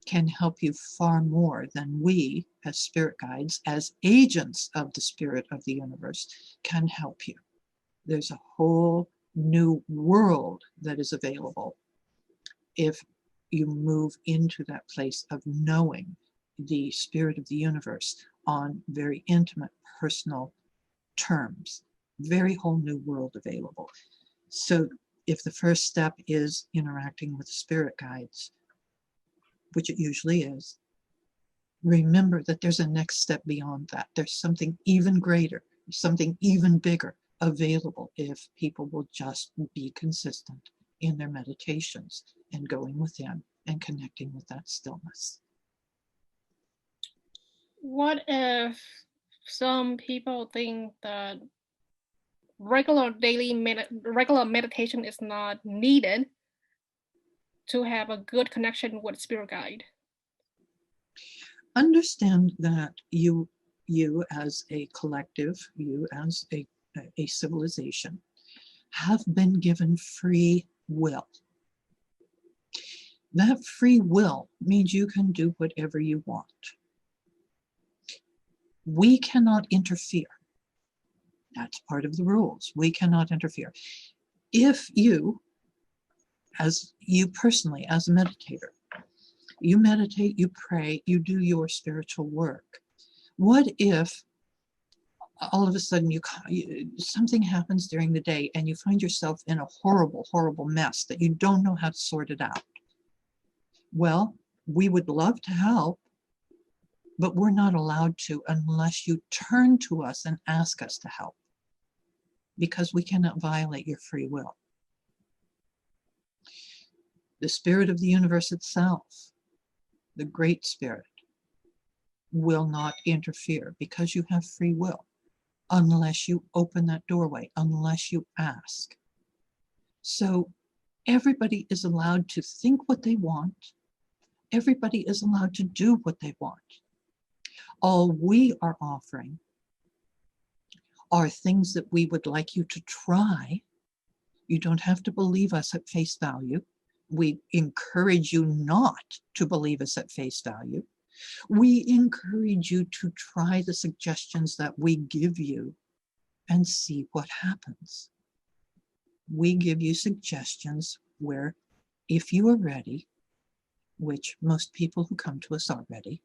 can help you far more than we, as spirit guides, as agents of the spirit of the universe, can help you. There's a whole new world that is available if you move into that place of knowing the spirit of the universe on very intimate, personal terms. Very whole new world available. So if the first step is interacting with spirit guides, which it usually is, remember that there's a next step beyond that. There's something even greater, something even bigger available if people will just be consistent in their meditations and going within and connecting with that stillness. What if some people think that regular meditation is not needed to have a good connection with spirit guide? Understand that you as a collective, you as a civilization, have been given free will. That free will means you can do whatever you want. We cannot interfere. That's part of the rules. We cannot interfere. If you, as you personally, as a meditator, you meditate, you pray, you do your spiritual work. What if all of a sudden something happens during the day and you find yourself in a horrible, horrible mess that you don't know how to sort it out. Well, we would love to help, but we're not allowed to unless you turn to us and ask us to help, because we cannot violate your free will. The spirit of the universe itself, the great spirit, will not interfere because you have free will, unless you open that doorway, unless you ask. So everybody is allowed to think what they want. Everybody is allowed to do what they want. All we are offering are things that we would like you to try. You don't have to believe us at face value. We encourage you not to believe us at face value. We encourage you to try the suggestions that we give you and see what happens. We give you suggestions where, if you are ready, which most people who come to us are ready,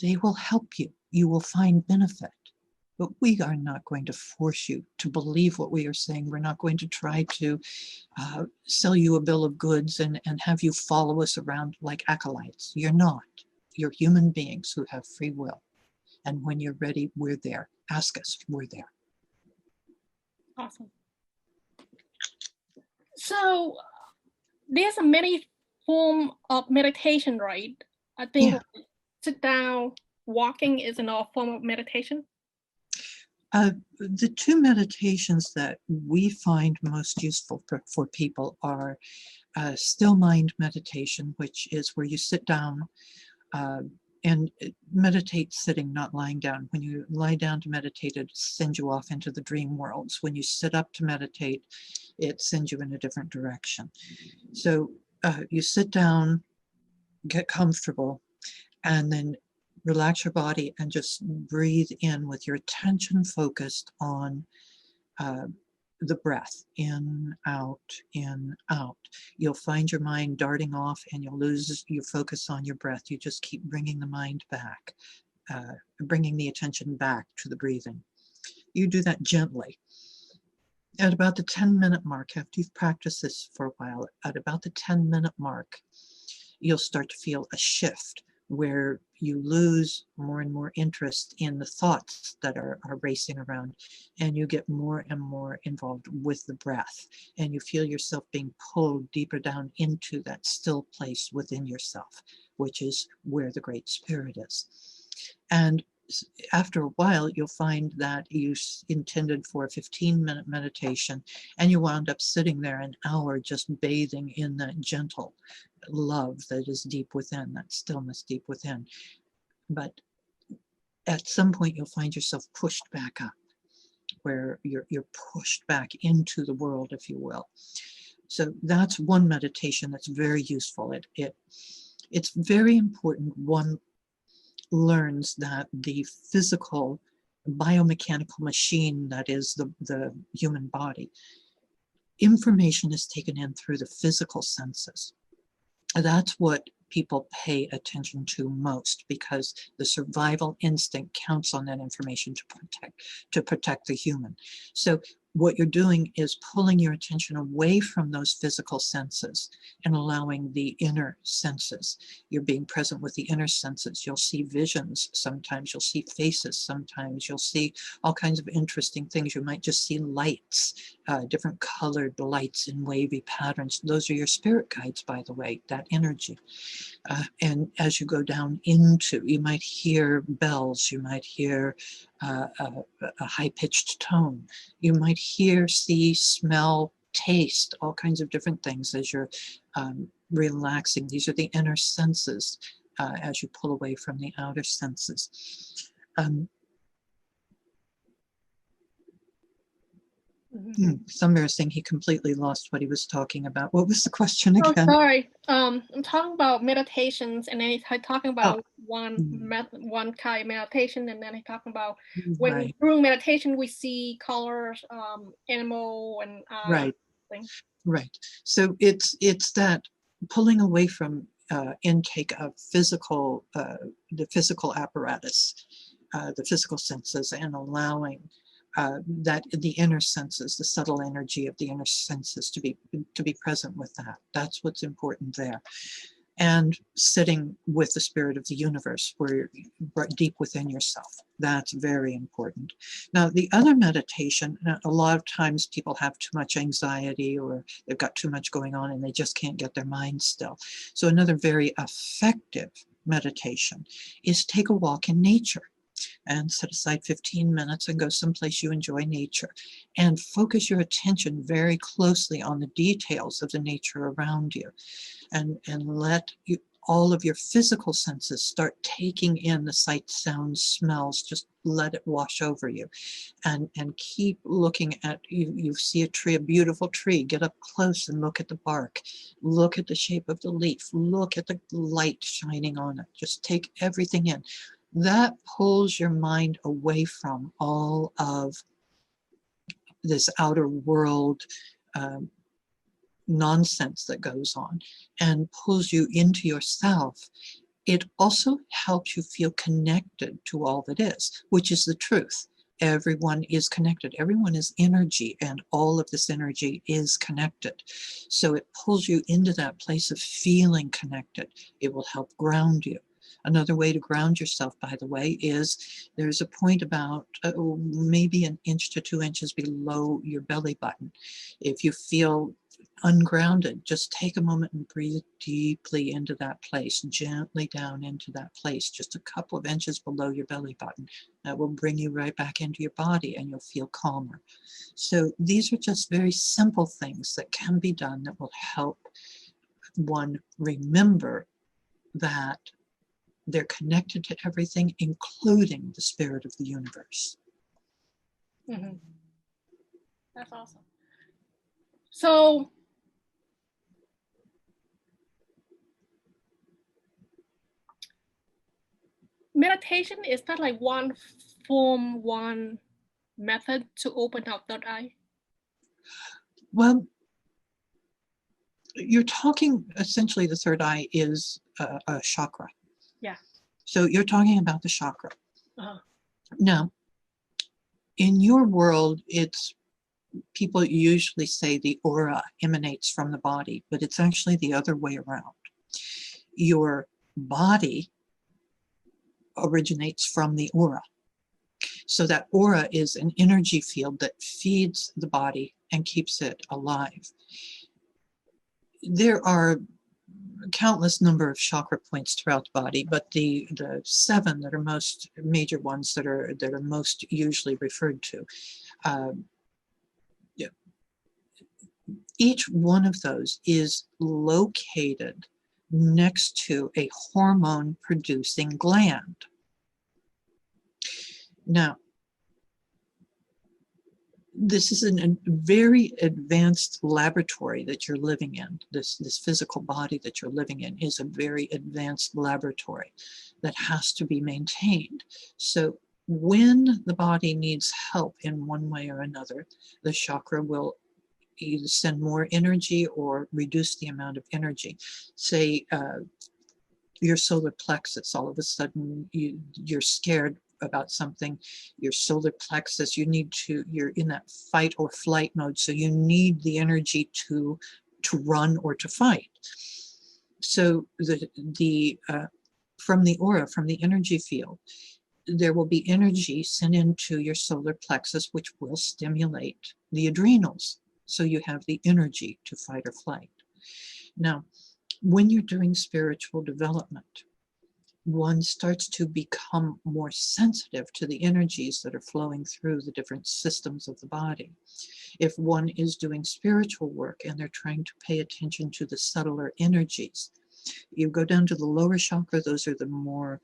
they will help you. You will find benefit. But we are not going to force you to believe what we are saying. We're not going to try to sell you a bill of goods and have you follow us around like acolytes. You're not. You're human beings who have free will. And when you're ready, we're there. Ask us, we're there. Awesome. So there's a many form of meditation, right? I think sit down, walking is another form of meditation. The two meditations that we find most useful for people are still mind meditation, which is where you sit down and meditate sitting, not lying down. When you lie down to meditate, it sends you off into the dream worlds. When you sit up to meditate, it sends you in a different direction. So you sit down, get comfortable, and then relax your body and just breathe in with your attention focused on the breath. In, out, in, out. You'll find your mind darting off and you'll lose your focus on your breath. You just keep bringing the mind back, bringing the attention back to the breathing. You do that gently. At about the 10-minute mark, after you've practiced this for a while, at about the 10-minute mark, you'll start to feel a shift where you lose more and more interest in the thoughts that are racing around, and you get more and more involved with the breath, and you feel yourself being pulled deeper down into that still place within yourself, which is where the Great Spirit is. And after a while, you'll find that you intended for a 15-minute meditation, and you wound up sitting there an hour just bathing in that gentle love that is deep within, that stillness deep within. But at some point, you'll find yourself pushed back up, where you're pushed back into the world, if you will. So that's one meditation that's very useful. It's very important one learns that the physical biomechanical machine that is the human body, information is taken in through the physical senses. That's what people pay attention to most, because the survival instinct counts on that information to protect the human. So what you're doing is pulling your attention away from those physical senses and allowing the inner senses. You're being present with the inner senses. You'll see visions. Sometimes you'll see faces. Sometimes you'll see all kinds of interesting things. You might just see lights, different colored lights in wavy patterns. Those are your spirit guides, by the way, that energy. And as you go down into, you might hear bells. You might hear a high-pitched tone. You might hear, see, smell, taste, all kinds of different things as you're relaxing. These are the inner senses as you pull away from the outer senses. Somewhere saying he completely lost what he was talking about. What was the question again? Oh, sorry. I'm talking about meditations, and then he's talking about one kind of meditation, and then he's talking about when through meditation we see colors, animal, and things. Right. So it's that pulling away from intake of physical, the physical apparatus. the physical senses and allowing that the inner senses, the subtle energy of the inner senses to be present with that. That's what's important there. And sitting with the spirit of the universe, where you're deep within yourself. That's very important. Now, the other meditation, a lot of times people have too much anxiety or they've got too much going on and they just can't get their mind still. So another very effective meditation is take a walk in nature and set aside 15 minutes and go someplace you enjoy nature and focus your attention very closely on the details of the nature around you. And let all of your physical senses start taking in the sights, sounds, smells. Just let it wash over you, and keep looking at you see a tree, a beautiful tree. Get up close and look at the bark. Look at the shape of the leaf. Look at the light shining on it. Just take everything in. That pulls your mind away from all of this outer world nonsense that goes on and pulls you into yourself. It also helps you feel connected to all that is, which is the truth. Everyone is connected. Everyone is energy, and all of this energy is connected. So it pulls you into that place of feeling connected. It will help ground you. Another way to ground yourself, by the way, is there's a point about maybe 1 inch to 2 inches below your belly button. If you feel ungrounded, just take a moment and breathe deeply into that place, gently down into that place, just a couple of inches below your belly button. That will bring you right back into your body and you'll feel calmer. So these are just very simple things that can be done that will help one remember that they're connected to everything, including the spirit of the universe. Mm-hmm. That's awesome. So, meditation is not like one form, one method to open our third eye? Well, you're talking, essentially the third eye is a chakra. Yeah. So you're talking about the chakra. Uh-huh. Now, in your world, it's people usually say the aura emanates from the body, but it's actually the other way around. Your body originates from the aura. So that aura is an energy field that feeds the body and keeps it alive. There are countless number of chakra points throughout the body, but the 7 that are most major ones that are most usually referred to, each one of those is located next to a hormone producing gland. Now, this is a very advanced laboratory that you're living in. This physical body that you're living in is a very advanced laboratory that has to be maintained. So when the body needs help in one way or another, the chakra will either send more energy or reduce the amount of energy. Say your solar plexus, all of a sudden you're scared about something, your solar plexus, you're in that fight or flight mode, so you need the energy to run or to fight. So from the aura, from the energy field, there will be energy sent into your solar plexus, which will stimulate the adrenals. So you have the energy to fight or flight. Now, when you're doing spiritual development, one starts to become more sensitive to the energies that are flowing through the different systems of the body. If one is doing spiritual work and they're trying to pay attention to the subtler energies, you go down to the lower chakra, those are the more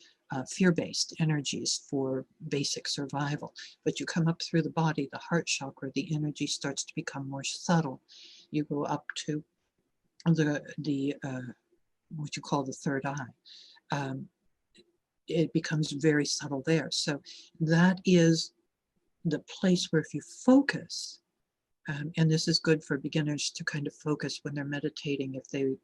fear-based energies for basic survival. But you come up through the body, the heart chakra, the energy starts to become more subtle. You go up to the what you call the third eye. It becomes very subtle there. So that is the place where if you focus, and this is good for beginners to kind of focus when they're meditating, if they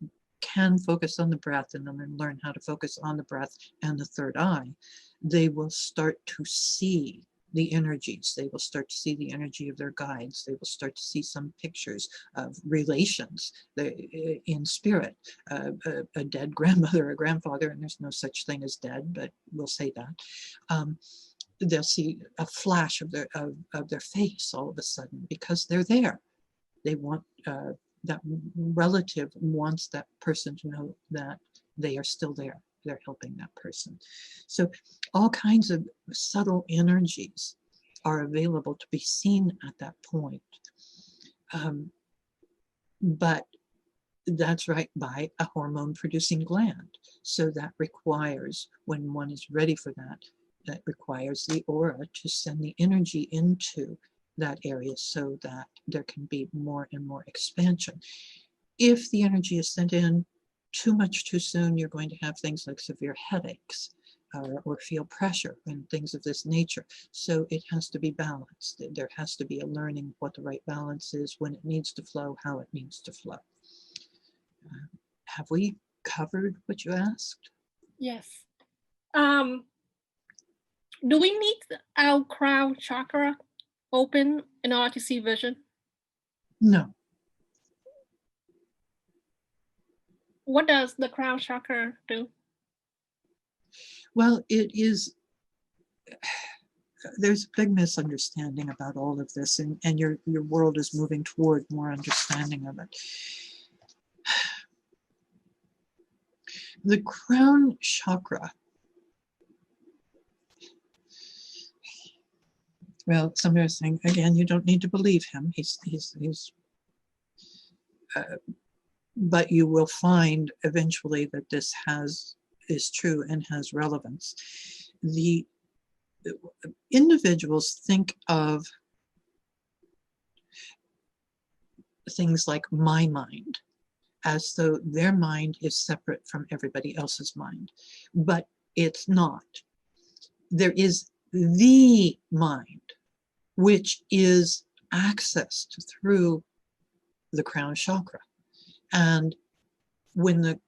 can focus on the breath and then learn how to focus on the breath and the third eye, they will start to see the energies. They will start to see the energy of their guides. They will start to see some pictures of relations in spirit, a dead grandmother or grandfather, and there's no such thing as dead, but we'll say that. They'll see a flash of their face all of a sudden because they're there. They want that relative wants that person to know that they are still there. They're helping that person. So all kinds of subtle energies are available to be seen at that point. But that's right by a hormone producing gland. So that requires, when one is ready for that, that requires the aura to send the energy into that area so that there can be more and more expansion. If the energy is sent in too much too soon, you're going to have things like severe headaches or feel pressure and things of this nature. So it has to be balanced. There has to be a learning what the right balance is, when it needs to flow, how it needs to flow. Have we covered what you asked? Yes. Do we need our crown chakra open in order to see vision? No. What does the crown chakra do? Well, it is, there's a big misunderstanding about all of this, and your world is moving toward more understanding of it. The crown chakra, well, somebody was saying, again, you don't need to believe him. But you will find eventually that this is true and has relevance. The individuals think of things like my mind as though their mind is separate from everybody else's mind, but it's not. There is the mind, which is accessed through the crown chakra. And when the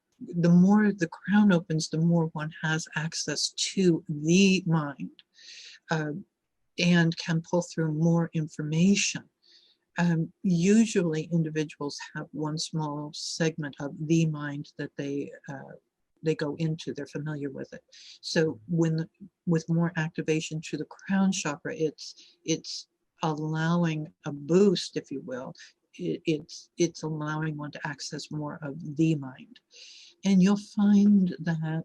more the crown opens, the more one has access to the mind and can pull through more information. Usually individuals have one small segment of the mind that they go into, they're familiar with it. So with more activation to the crown chakra, it's allowing a boost, if you will. It's allowing one to access more of the mind. And you'll find that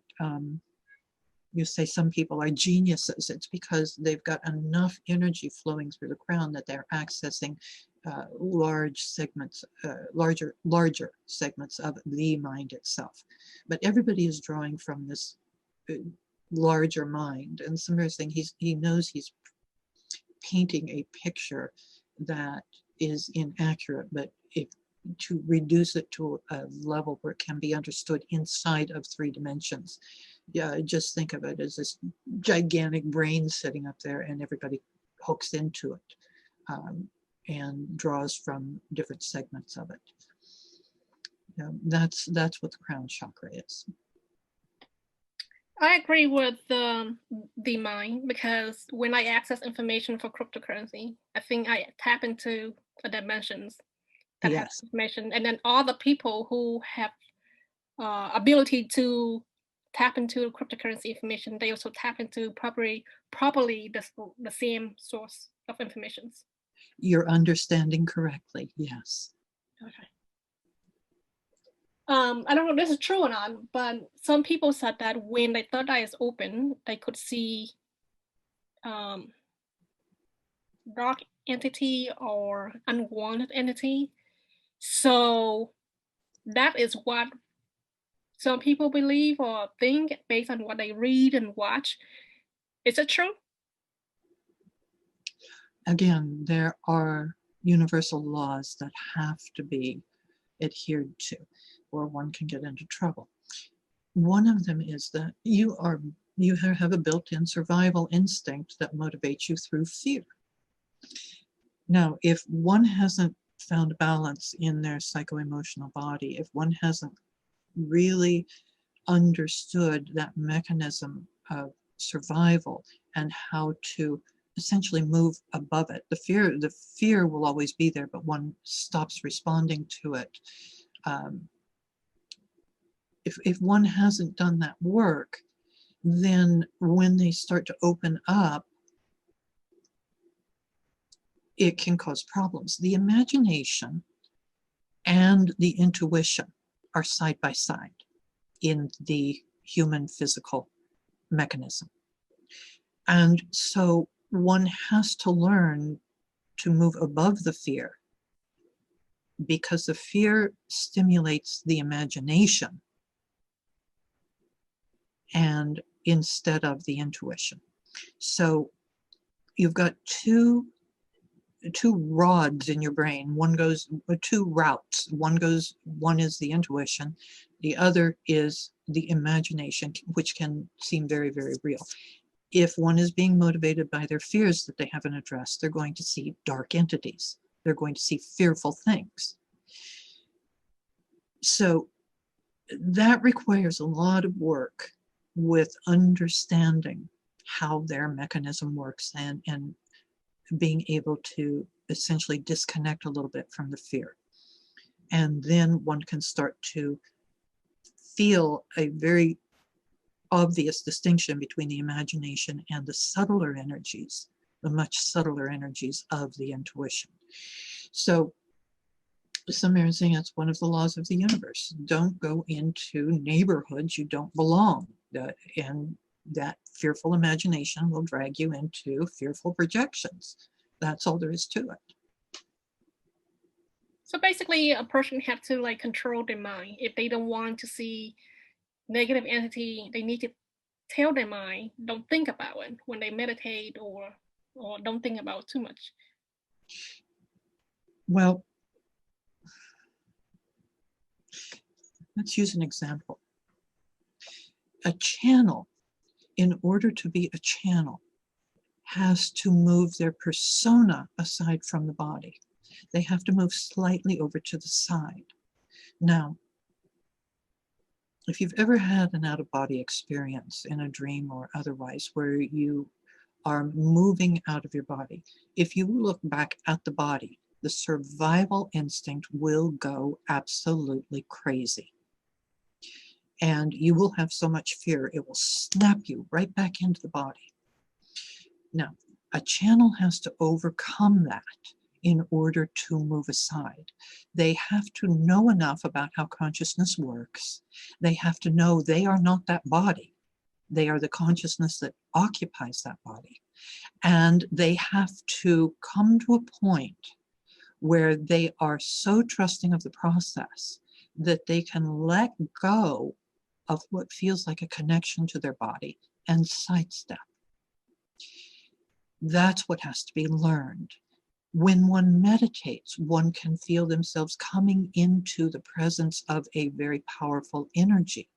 you say some people are geniuses. It's because they've got enough energy flowing through the crown that they're accessing larger segments of the mind itself. But everybody is drawing from this larger mind. And somebody is saying he knows he's painting a picture that is inaccurate, but to reduce it to a level where it can be understood inside of 3 dimensions. Yeah, just think of it as this gigantic brain sitting up there, and everybody hooks into it and draws from different segments of it. That's what the crown chakra is. I agree with the mind, because when I access information for cryptocurrency, I think I tap into the dimensions that have information, and then all the people who have ability to tap into cryptocurrency information, they also tap into properly the same source of information. You're understanding correctly, yes. Okay. I don't know if this is true or not, but some people said that when their third eye is open, they could see dark entity or unwanted entity. So that is what some people believe or think based on what they read and watch. Is it true? Again, there are universal laws that have to be adhered to, or one can get into trouble. One of them is that you have a built-in survival instinct that motivates you through fear. Now, if one hasn't found balance in their psycho-emotional body, if one hasn't really understood that mechanism of survival and how to essentially move above it. The fear will always be there, but one stops responding to it. If one hasn't done that work, then when they start to open up, it can cause problems. The imagination and the intuition are side by side in the human physical mechanism. And so one has to learn to move above the fear, because the fear stimulates the imagination and instead of the intuition. So you've got two rods in your brain. One goes, two routes. One is the intuition, the other is the imagination, which can seem very, very real. If one is being motivated by their fears that they haven't addressed, they're going to see dark entities. They're going to see fearful things. So that requires a lot of work with understanding how their mechanism works and being able to essentially disconnect a little bit from the fear. And then one can start to feel a very obvious distinction between the imagination and the subtler energies, the much subtler energies of the intuition. So some are saying that's one of the laws of the universe. Don't go into neighborhoods you don't belong. And that fearful imagination will drag you into fearful projections. That's all there is to it. So basically, a person have to like control their mind. If they don't want to see negative entity, they need to tell their mind, don't think about it when they meditate, or don't think about it too much. Well, let's use an example. A channel, in order to be a channel, has to move their persona aside from the body. They have to move slightly over to the side. Now, if you've ever had an out-of-body experience in a dream or otherwise, where you are moving out of your body, if you look back at the body, the survival instinct will go absolutely crazy. And you will have so much fear, it will snap you right back into the body. Now, a channel has to overcome that in order to move aside. They have to know enough about how consciousness works. They have to know they are not that body. They are the consciousness that occupies that body. And they have to come to a point where they are so trusting of the process that they can let go of what feels like a connection to their body and sidestep. That's what has to be learned. When one meditates, one can feel themselves coming into the presence of a very powerful energy.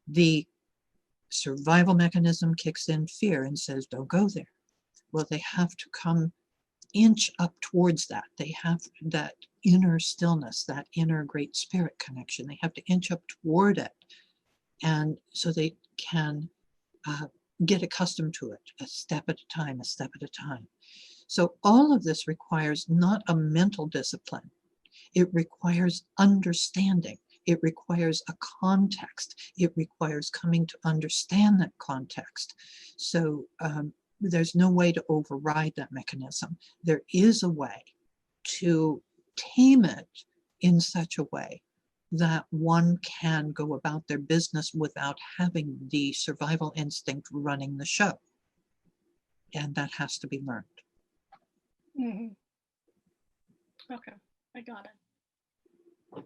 The survival mechanism kicks in fear and says, don't go there. Well, they have to come inch up towards that. They have that inner stillness, that inner great spirit connection. They have to inch up toward it. And so they can get accustomed to it, a step at a time, a step at a time. So all of this requires not a mental discipline. It requires understanding. It requires a context. It requires coming to understand that context. So there's no way to override that mechanism. There is a way to tame it in such a way that one can go about their business without having the survival instinct running the show. And that has to be learned. Mm-hmm. Okay, I got it.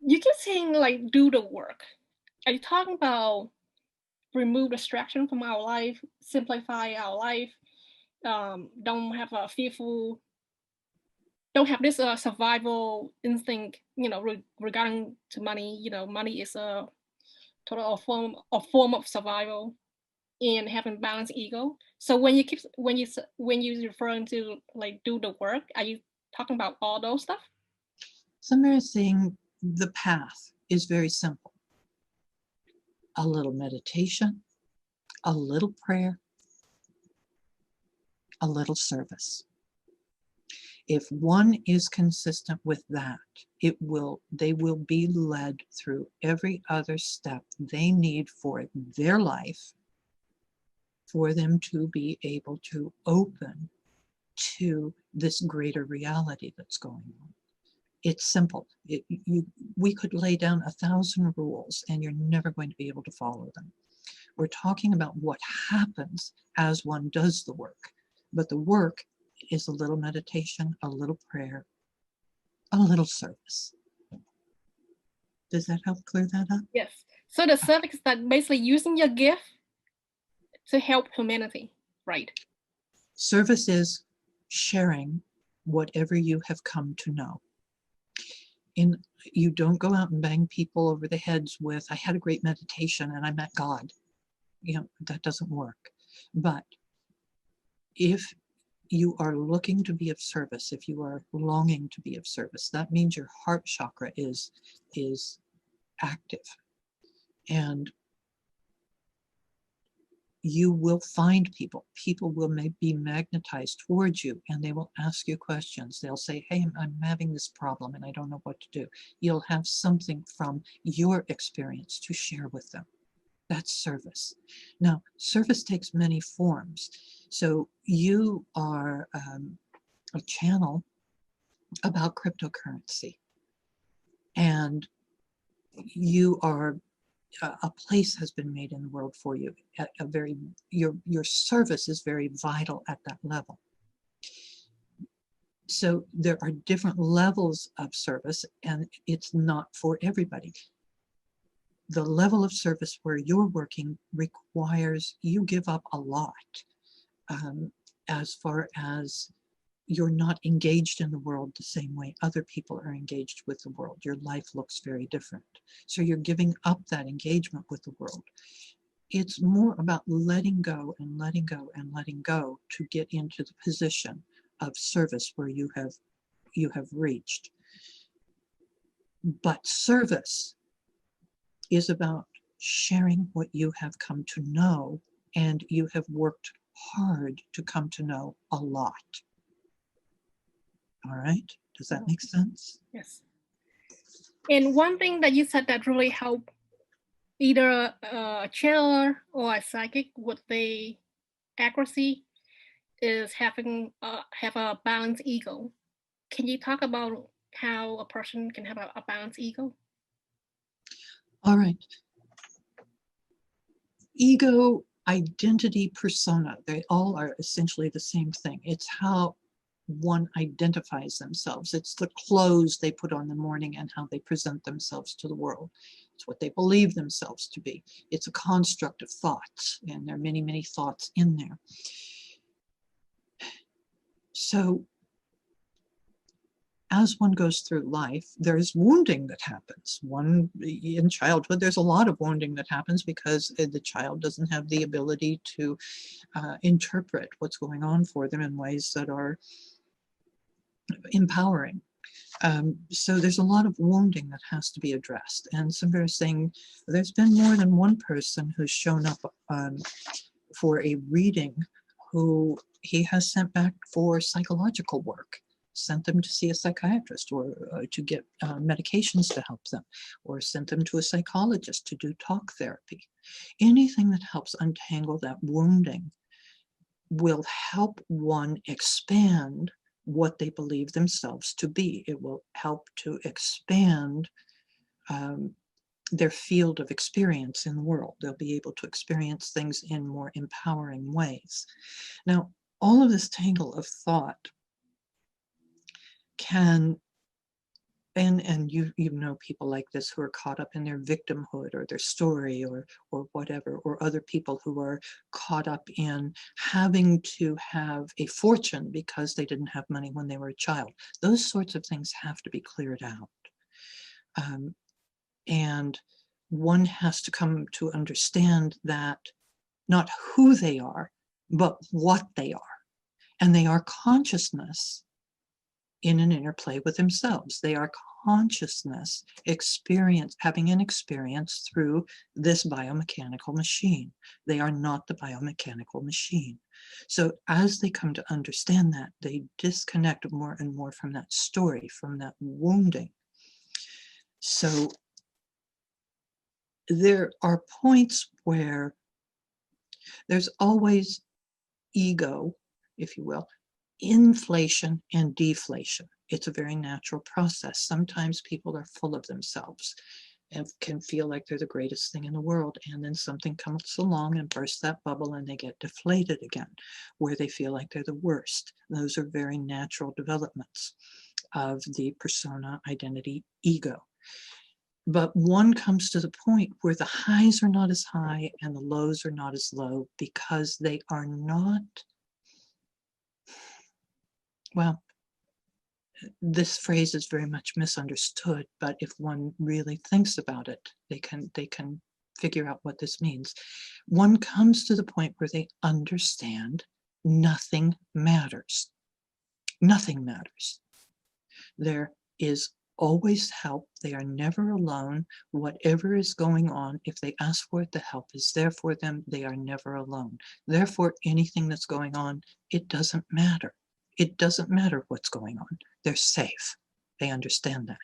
You keep saying like do the work. Are you talking about remove distraction from our life, simplify our life, don't have a fearful, don't have this survival instinct, regarding to money. Money is a total form of survival, and having balanced ego. So when you're referring to like do the work, are you talking about all those stuff? Some are saying the path is very simple. A little meditation, a little prayer, a little service. If one is consistent with that, they will be led through every other step they need for their life, for them to be able to open to this greater reality that's going on. It's simple. We could lay down 1,000 rules and you're never going to be able to follow them. We're talking about what happens as one does the work. But the work is a little meditation, a little prayer, a little service. Does that help clear that up? Yes. So the service is that basically using your gift to help humanity, right? Service is sharing whatever you have come to know. You don't go out and bang people over the heads with, I had a great meditation and I met God. That doesn't work. But if you are looking to be of service, if you are longing to be of service, that means your heart chakra is active. And you will find people will be magnetized towards you, and they will ask you questions. They'll say, hey, I'm having this problem and I don't know what to do. You'll have something from your experience to share with them. That's service. Now, service takes many forms. So you are a channel about cryptocurrency, and you are a place has been made in the world for you. Your service is very vital at that level. So there are different levels of service, and it's not for everybody. The level of service where you're working requires you give up a lot, as far as you're not engaged in the world the same way other people are engaged with the world. Your life looks very different. So you're giving up that engagement with the world. It's more about letting go and letting go and letting go to get into the position of service where you have reached. But service is about sharing what you have come to know, and you have worked hard to come to know a lot. All right, does that make sense? Yes. And one thing that you said that really helped either a channeler or a psychic with the accuracy is have a balanced ego. Can you talk about how a person can have a balanced ego? All right. Ego, identity, persona, they all are essentially the same thing. It's how one identifies themselves. It's the clothes they put on in the morning and how they present themselves to the world. It's what they believe themselves to be. It's a construct of thoughts, and there are many, many thoughts in there. So as one goes through life, there's wounding that happens. In childhood, there's a lot of wounding that happens because the child doesn't have the ability to interpret what's going on for them in ways that are empowering. So there's a lot of wounding that has to be addressed. And Samvera is saying there's been more than one person who's shown up for a reading who he has sent back for psychological work, sent them to see a psychiatrist or to get medications to help them, or sent them to a psychologist to do talk therapy. Anything that helps untangle that wounding will help one expand what they believe themselves to be. It will help to expand their field of experience in the world. They'll be able to experience things in more empowering ways. Now, all of this tangle of thought can, and you know people like this who are caught up in their victimhood or their story or whatever, or other people who are caught up in having to have a fortune because they didn't have money when they were a child. Those sorts of things have to be cleared out. And one has to come to understand that not who they are, but what they are. And they are consciousness in an interplay with themselves. They are consciousness having an experience through this biomechanical machine. They are not the biomechanical machine. So as they come to understand that, they disconnect more and more from that story, from that wounding. So there are points where there's always ego, if you will, inflation and deflation. It's a very natural process. Sometimes people are full of themselves and can feel like they're the greatest thing in the world. And then something comes along and bursts that bubble and they get deflated again, where they feel like they're the worst. Those are very natural developments of the persona, identity, ego. But one comes to the point where the highs are not as high and the lows are not as low because they are not, well, this phrase is very much misunderstood, but if one really thinks about it, they can figure out what this means. One comes to the point where they understand nothing matters. Nothing matters. There is always help. They are never alone. Whatever is going on, if they ask for it, the help is there for them. They are never alone. Therefore, anything that's going on, it doesn't matter. It doesn't matter what's going on. They're safe. They understand that.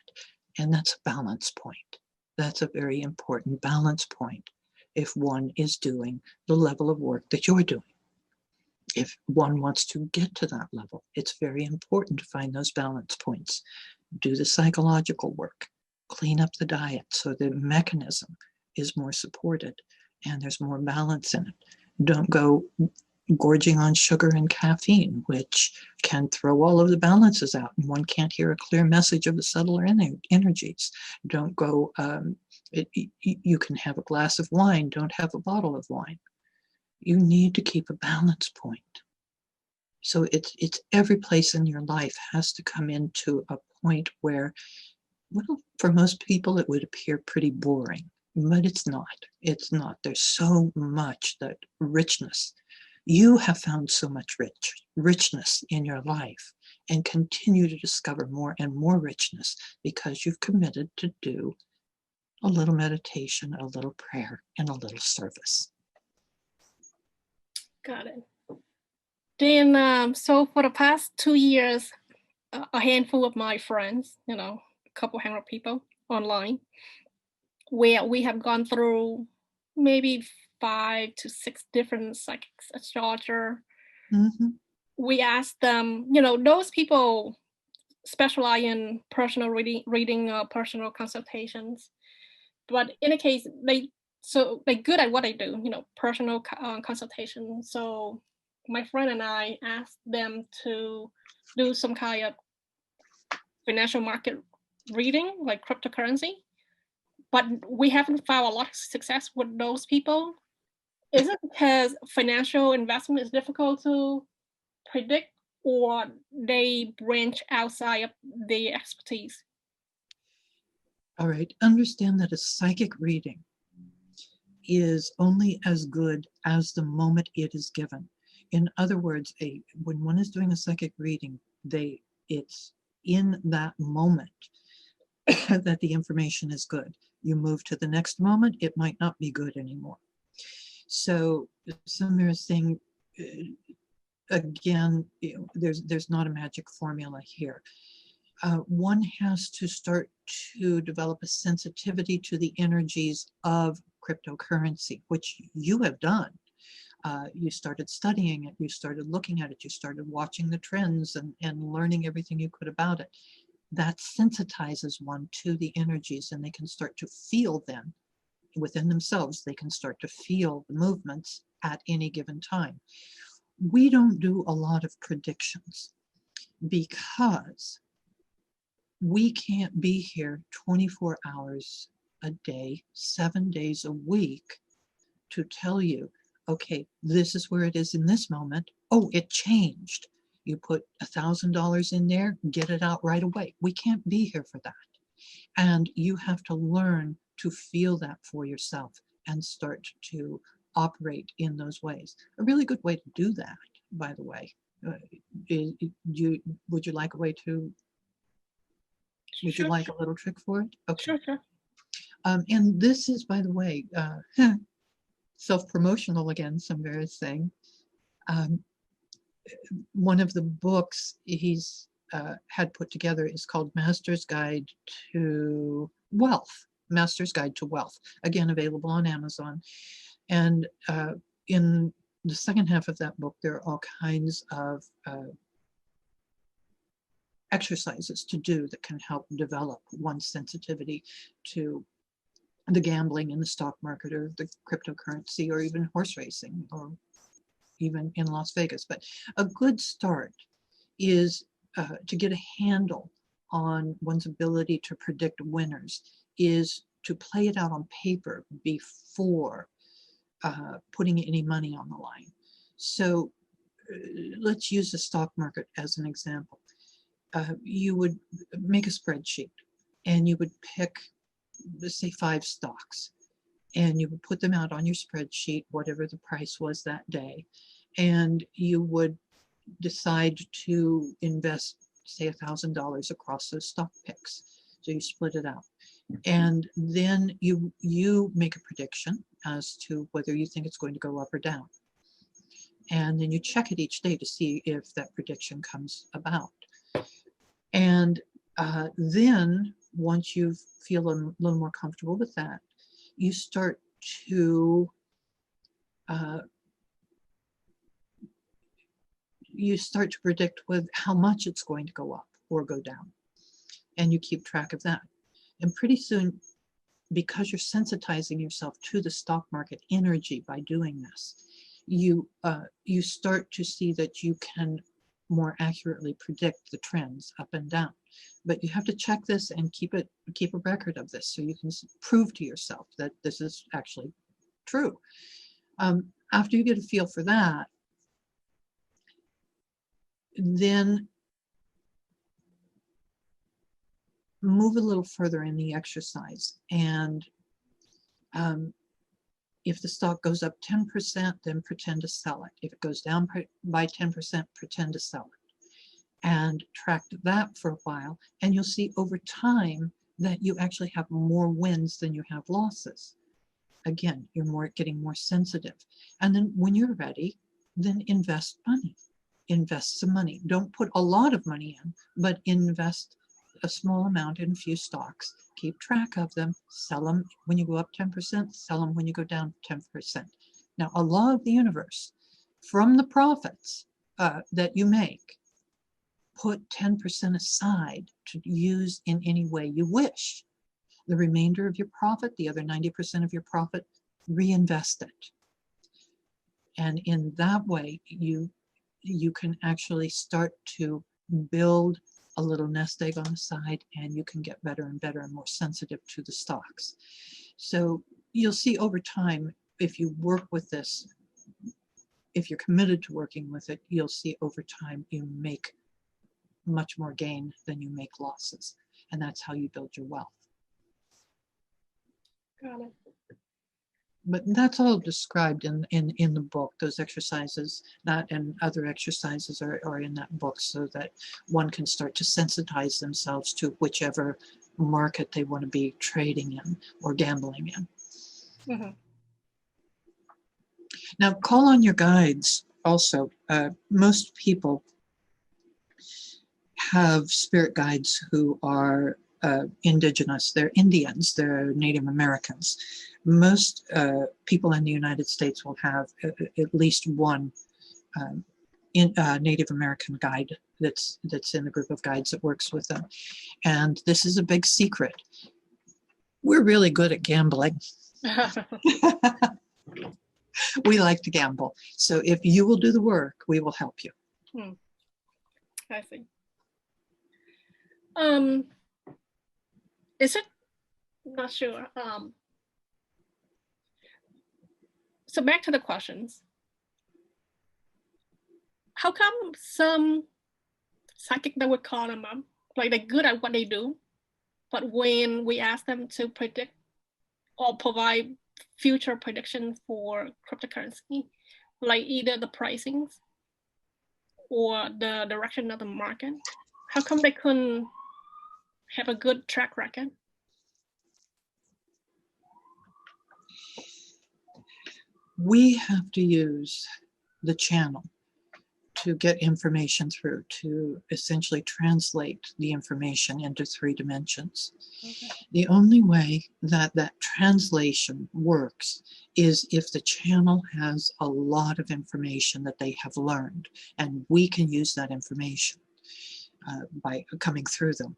And that's a balance point. That's a very important balance point if one is doing the level of work that you're doing. If one wants to get to that level, it's very important to find those balance points. Do the psychological work, clean up the diet so the mechanism is more supported and there's more balance in it. Don't go gorging on sugar and caffeine, which can throw all of the balances out and one can't hear a clear message of the subtler energies. Don't go, you can have a glass of wine, don't have a bottle of wine. You need to keep a balance point. So it's every place in your life has to come into a point where, well, for most people it would appear pretty boring, but it's not. It's not. There's so much that richness. You have found so much richness in your life and continue to discover more and more richness because you've committed to do a little meditation, a little prayer, and a little service. Got it. Then, so for the past 2 years, a handful of my friends, a couple hundred people online, where we have gone through maybe 5 to 6 different psychic astrologer. Mm-hmm. We asked them, those people specialize in personal reading, personal consultations. But in a case, they're good at what they do, personal consultation. So my friend and I asked them to do some kind of financial market reading, like cryptocurrency. But we haven't found a lot of success with those people. Is it because financial investment is difficult to predict, or they branch outside of the expertise? All right, understand that a psychic reading is only as good as the moment it is given. In other words, when one is doing a psychic reading, it's in that moment that the information is good. You move to the next moment, it might not be good anymore. So Samir is saying, again, there's not a magic formula here. One has to start to develop a sensitivity to the energies of cryptocurrency, which you have done. You started studying it, you started looking at it, you started watching the trends and learning everything you could about it. That sensitizes one to the energies, and they can start to feel them within themselves. They can start to feel the movements at any given time. We don't do a lot of predictions because we can't be here 24 hours a day, 7 days a week to tell you, okay, this is where it is in this moment. Oh, it changed. You put $1,000 in there, get it out right away. We can't be here for that. And you have to learn to feel that for yourself and start to operate in those ways. A really good way to do that, by the way, would you like a way to? Would you like a little trick for it? Okay. Sure, sure. And this is, by the way, self-promotional again, some various thing. One of the books he's had put together is called Master's Guide to Wealth. Master's Guide to Wealth, again, available on Amazon. And in the second half of that book, there are all kinds of exercises to do that can help develop one's sensitivity to the gambling in the stock market or the cryptocurrency or even horse racing or even in Las Vegas. But a good start is to get a handle on one's ability to predict winners is to play it out on paper before putting any money on the line. So let's use the stock market as an example. You would make a spreadsheet and you would pick, let's say, 5 stocks, and you would put them out on your spreadsheet, whatever the price was that day, and you would decide to invest, say, $1,000 across those stock picks. So you split it out. And then you make a prediction as to whether you think it's going to go up or down. And then you check it each day to see if that prediction comes about. And then once you feel a little more comfortable with that, you start to predict with how much it's going to go up or go down. And you keep track of that. And pretty soon, because you're sensitizing yourself to the stock market energy by doing this, you start to see that you can more accurately predict the trends up and down. But you have to check this and keep a record of this so you can prove to yourself that this is actually true. After you get a feel for that, then move a little further in the exercise. And if the stock goes up 10%, then pretend to sell it. If it goes down by 10%, pretend to sell it. And track that for a while. And you'll see over time that you actually have more wins than you have losses. Again, you're getting more sensitive. And then when you're ready, then invest money. Invest some money. Don't put a lot of money in, but invest a small amount in a few stocks. Keep track of them. Sell them when you go up 10%. Sell them when you go down 10%. Now, a law of the universe, from the profits that you make, put 10% aside to use in any way you wish. The remainder of your profit, the other 90% of your profit, reinvest it. And in that way, you can actually start to build a little nest egg on the side, and you can get better and better and more sensitive to the stocks. So you'll see over time, if you work with this, if you're committed to working with it, you'll see over time you make much more gain than you make losses. And that's how you build your wealth. Got it. But that's all described in the book. Those exercises, that and other exercises are in that book, so that one can start to sensitize themselves to whichever market they want to be trading in or gambling in. Mm-hmm. Now, call on your guides also. Most people have spirit guides who are indigenous. They're Indians, they're Native Americans. Most people in the United States will have at least one Native American guide that's in the group of guides that works with them. And this is a big secret. We're really good at gambling. We like to gamble. So if you will do the work, we will help you. I see. Is it? Not sure. So back to the questions. How come some psychic, that would call them up, like they're good at what they do, but when we ask them to predict or provide future predictions for cryptocurrency, like either the pricings or the direction of the market, how come they couldn't have a good track record? We have to use the channel to get information through, to essentially translate the information into 3 dimensions. Okay. The only way that that translation works is if the channel has a lot of information that they have learned, and we can use that information by coming through them.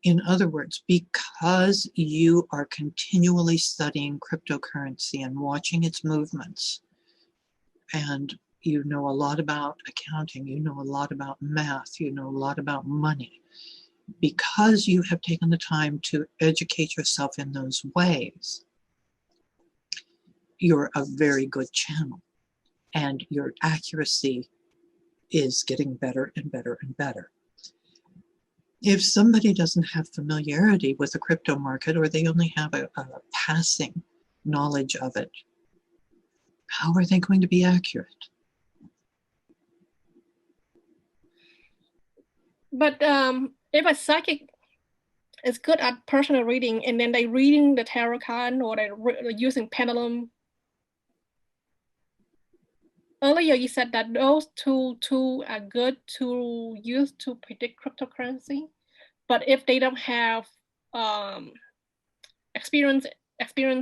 In other words, because you are continually studying cryptocurrency and watching its movements, and you know a lot about accounting, you know a lot about math, you know a lot about money, because you have taken the time to educate yourself in those ways, you're a very good channel, and your accuracy is getting better and better and better. If somebody doesn't have familiarity with the crypto market, or they only have a passing knowledge of it, how are they going to be accurate? But if a psychic is good at personal reading, and then they reading the tarot card, or they're using pendulum. Earlier you said that those two are good to use to predict cryptocurrency, but if they don't have experience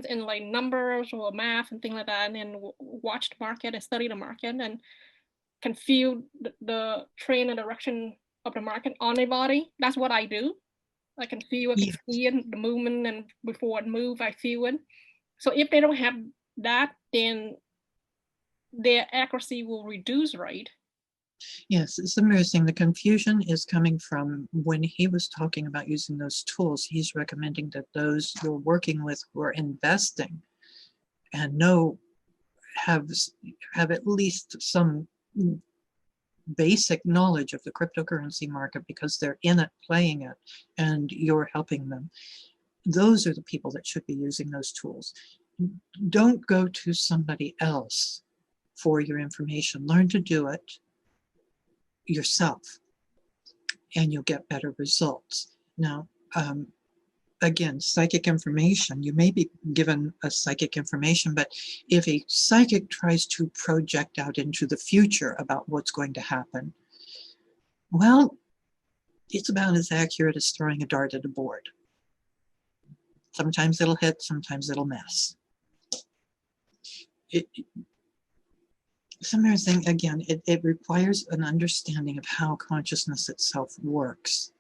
in like numbers or math and things like that, and then watch the market and study the market and can feel the trend and direction of the market on their body. That's what I do. I can feel it, Yes. see it, the movement, and before it moves, I feel it. So if they don't have that, then their accuracy will reduce, right? Yes, somebody was saying the confusion is coming from when he was talking about using those tools. He's recommending that those you're working with who are investing and have at least some basic knowledge of the cryptocurrency market, because they're in it, playing it, and you're helping them. Those are the people that should be using those tools. Don't go to somebody else for your information. Learn to do it yourself, and you'll get better results. Now, again, psychic information, you may be given a psychic information, but if a psychic tries to project out into the future about what's going to happen, well, it's about as accurate as throwing a dart at a board. Sometimes it'll hit, sometimes it'll miss. Some other thing, again, it requires an understanding of how consciousness itself works.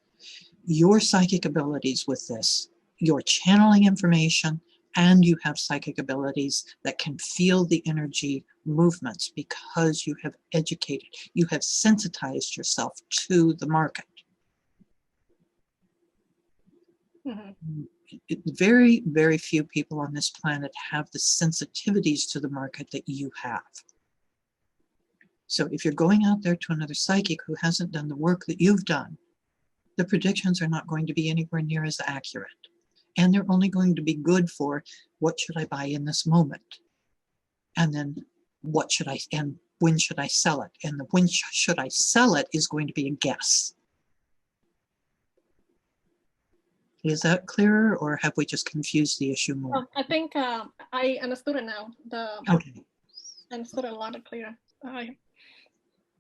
Your psychic abilities with this, you're channeling information, and you have psychic abilities that can feel the energy movements because you have educated, you have sensitized yourself to the market. Mm-hmm. Very, very few people on this planet have the sensitivities to the market that you have. So if you're going out there to another psychic who hasn't done the work that you've done, the predictions are not going to be anywhere near as accurate. And they're only going to be good for, what should I buy in this moment? And then and when should I sell it? And the when should I sell it is going to be a guess. Is that clearer, or have we just confused the issue more? I think I understood it now. Okay. I understood it a lot clearer.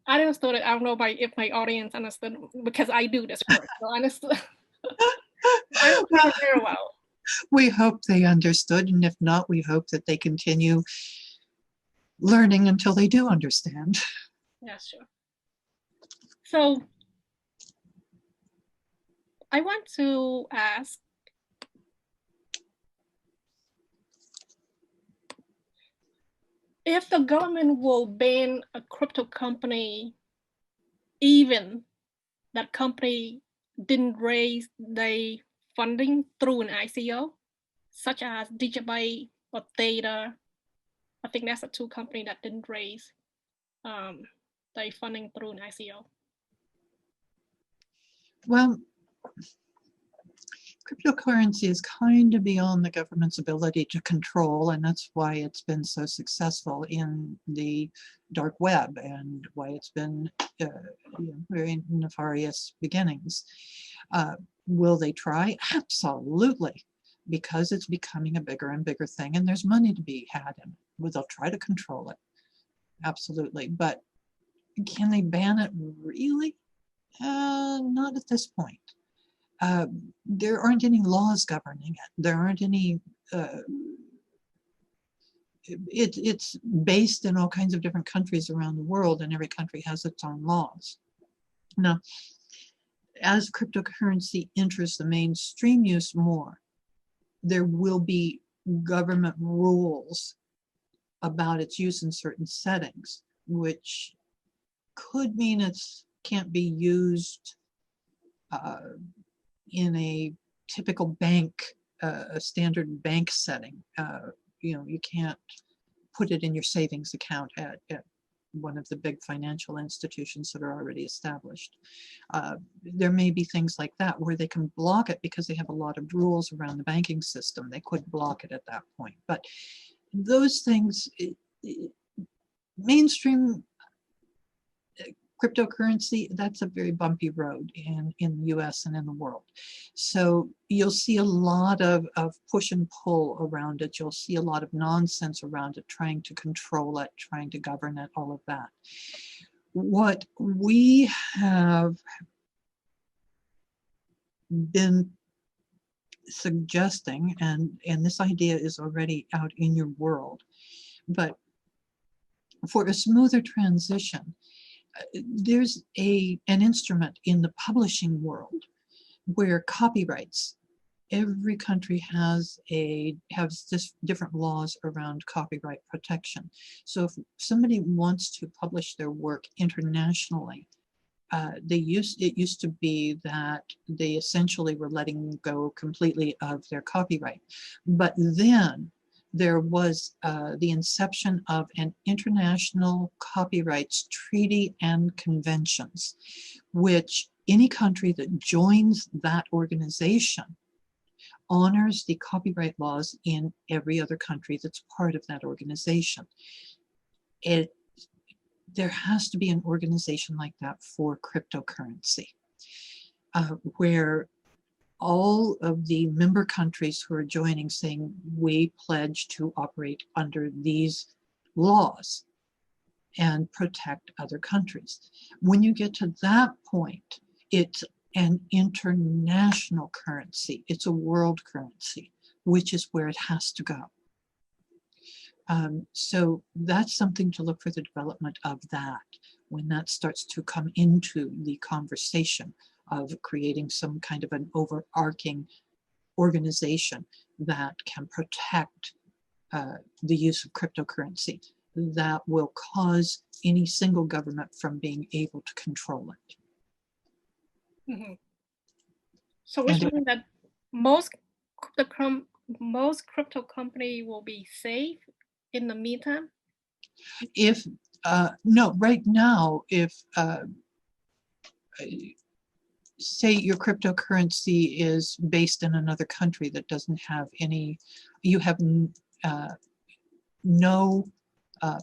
I understood it. I don't know if my audience understood, because I do this work. So I understood. I understood it very well. We hope they understood, and if not, we hope that they continue learning until they do understand. Yeah, sure. So I want to ask, if the government will ban a crypto company, even that company didn't raise their funding through an ICO, such as Digibyte or Theta, I think that's the 2 companies that didn't raise their funding through an ICO. Well, cryptocurrency is kind of beyond the government's ability to control, and that's why it's been so successful in the dark web, and why it's been very nefarious beginnings. Will they try? Absolutely, because it's becoming a bigger and bigger thing, and there's money to be had in it. Well, they'll try to control it, absolutely. But can they ban it really? Not at this point. There aren't any laws governing it. There aren't any. It's based in all kinds of different countries around the world, and every country has its own laws. Now, as cryptocurrency enters the mainstream use more, there will be government rules about its use in certain settings, which could mean it can't be used in a typical bank, a standard bank setting. You can't put it in your savings account at one of the big financial institutions that are already established. There may be things like that where they can block it because they have a lot of rules around the banking system. They could block it at that point. But those things, mainstream cryptocurrency, that's a very bumpy road in the US and in the world. So you'll see a lot of push and pull around it. You'll see a lot of nonsense around it, trying to control it, trying to govern it, all of that. What we have been suggesting, and this idea is already out in your world, but for a smoother transition, there's an instrument in the publishing world where copyrights, every country has different laws around copyright protection. So if somebody wants to publish their work internationally, it used to be that they essentially were letting go completely of their copyright. But then there was the inception of an international copyrights treaty and conventions, which any country that joins that organization honors the copyright laws in every other country that's part of that organization. There has to be an organization like that for cryptocurrency, where all of the member countries who are joining saying, we pledge to operate under these laws and protect other countries. When you get to that point, it's an international currency. It's a world currency, which is where it has to go. So that's something to look for, the development of that, when that starts to come into the conversation of creating some kind of an overarching organization that can protect the use of cryptocurrency, that will cause any single government from being able to control it. Mm-hmm. So which means that most crypto company will be safe in the meantime? If no, right now, if say your cryptocurrency is based in another country that doesn't have any, you have no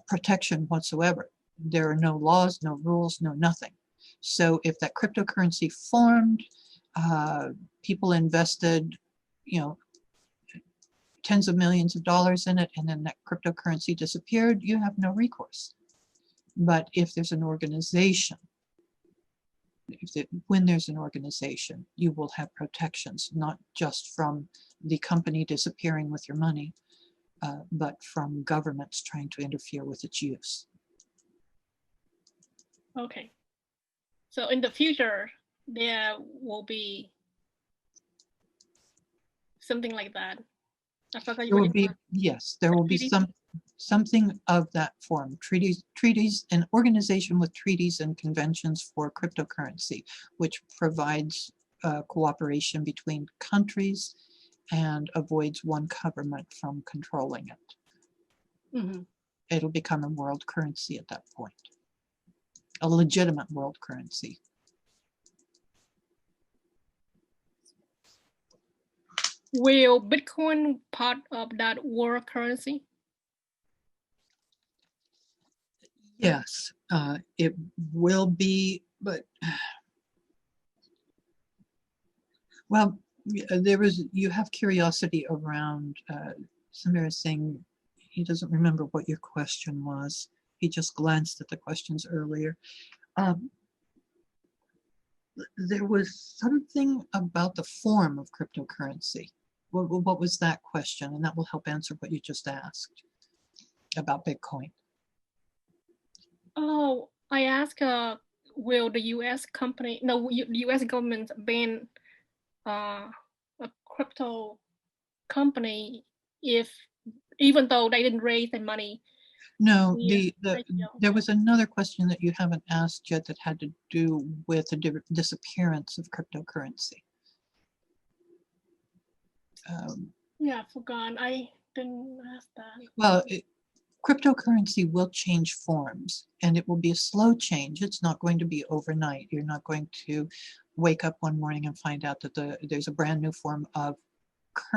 protection whatsoever. There are no laws, no rules, no nothing. So if that cryptocurrency formed, people invested, tens of millions of dollars in it, and then that cryptocurrency disappeared, you have no recourse. But if there's an organization, when there's an organization, you will have protections, not just from the company disappearing with your money, but from governments trying to interfere with its use. Okay. So in the future, there will be something like that. I forgot There will be, yes, there will be something of that form. Treaties, an organization with treaties and conventions for cryptocurrency, which provides cooperation between countries and avoids one government from controlling it. Mm-hmm. It'll become a world currency at that point, a legitimate world currency. Will Bitcoin part of that world currency? Yes, it will be, but Well, you have curiosity around, Samir is saying he doesn't remember what your question was. He just glanced at the questions earlier. There was something about the form of cryptocurrency. What was that question? And that will help answer what you just asked about Bitcoin. Oh, I asked, will the U.S. U.S. government ban a crypto company even though they didn't raise the money? No, Yeah, there was another question that you haven't asked yet that had to do with the disappearance of cryptocurrency. Yeah, I forgot. I didn't ask that. Well, cryptocurrency will change forms, and it will be a slow change. It's not going to be overnight. You're not going to wake up one morning and find out that there's a brand new form of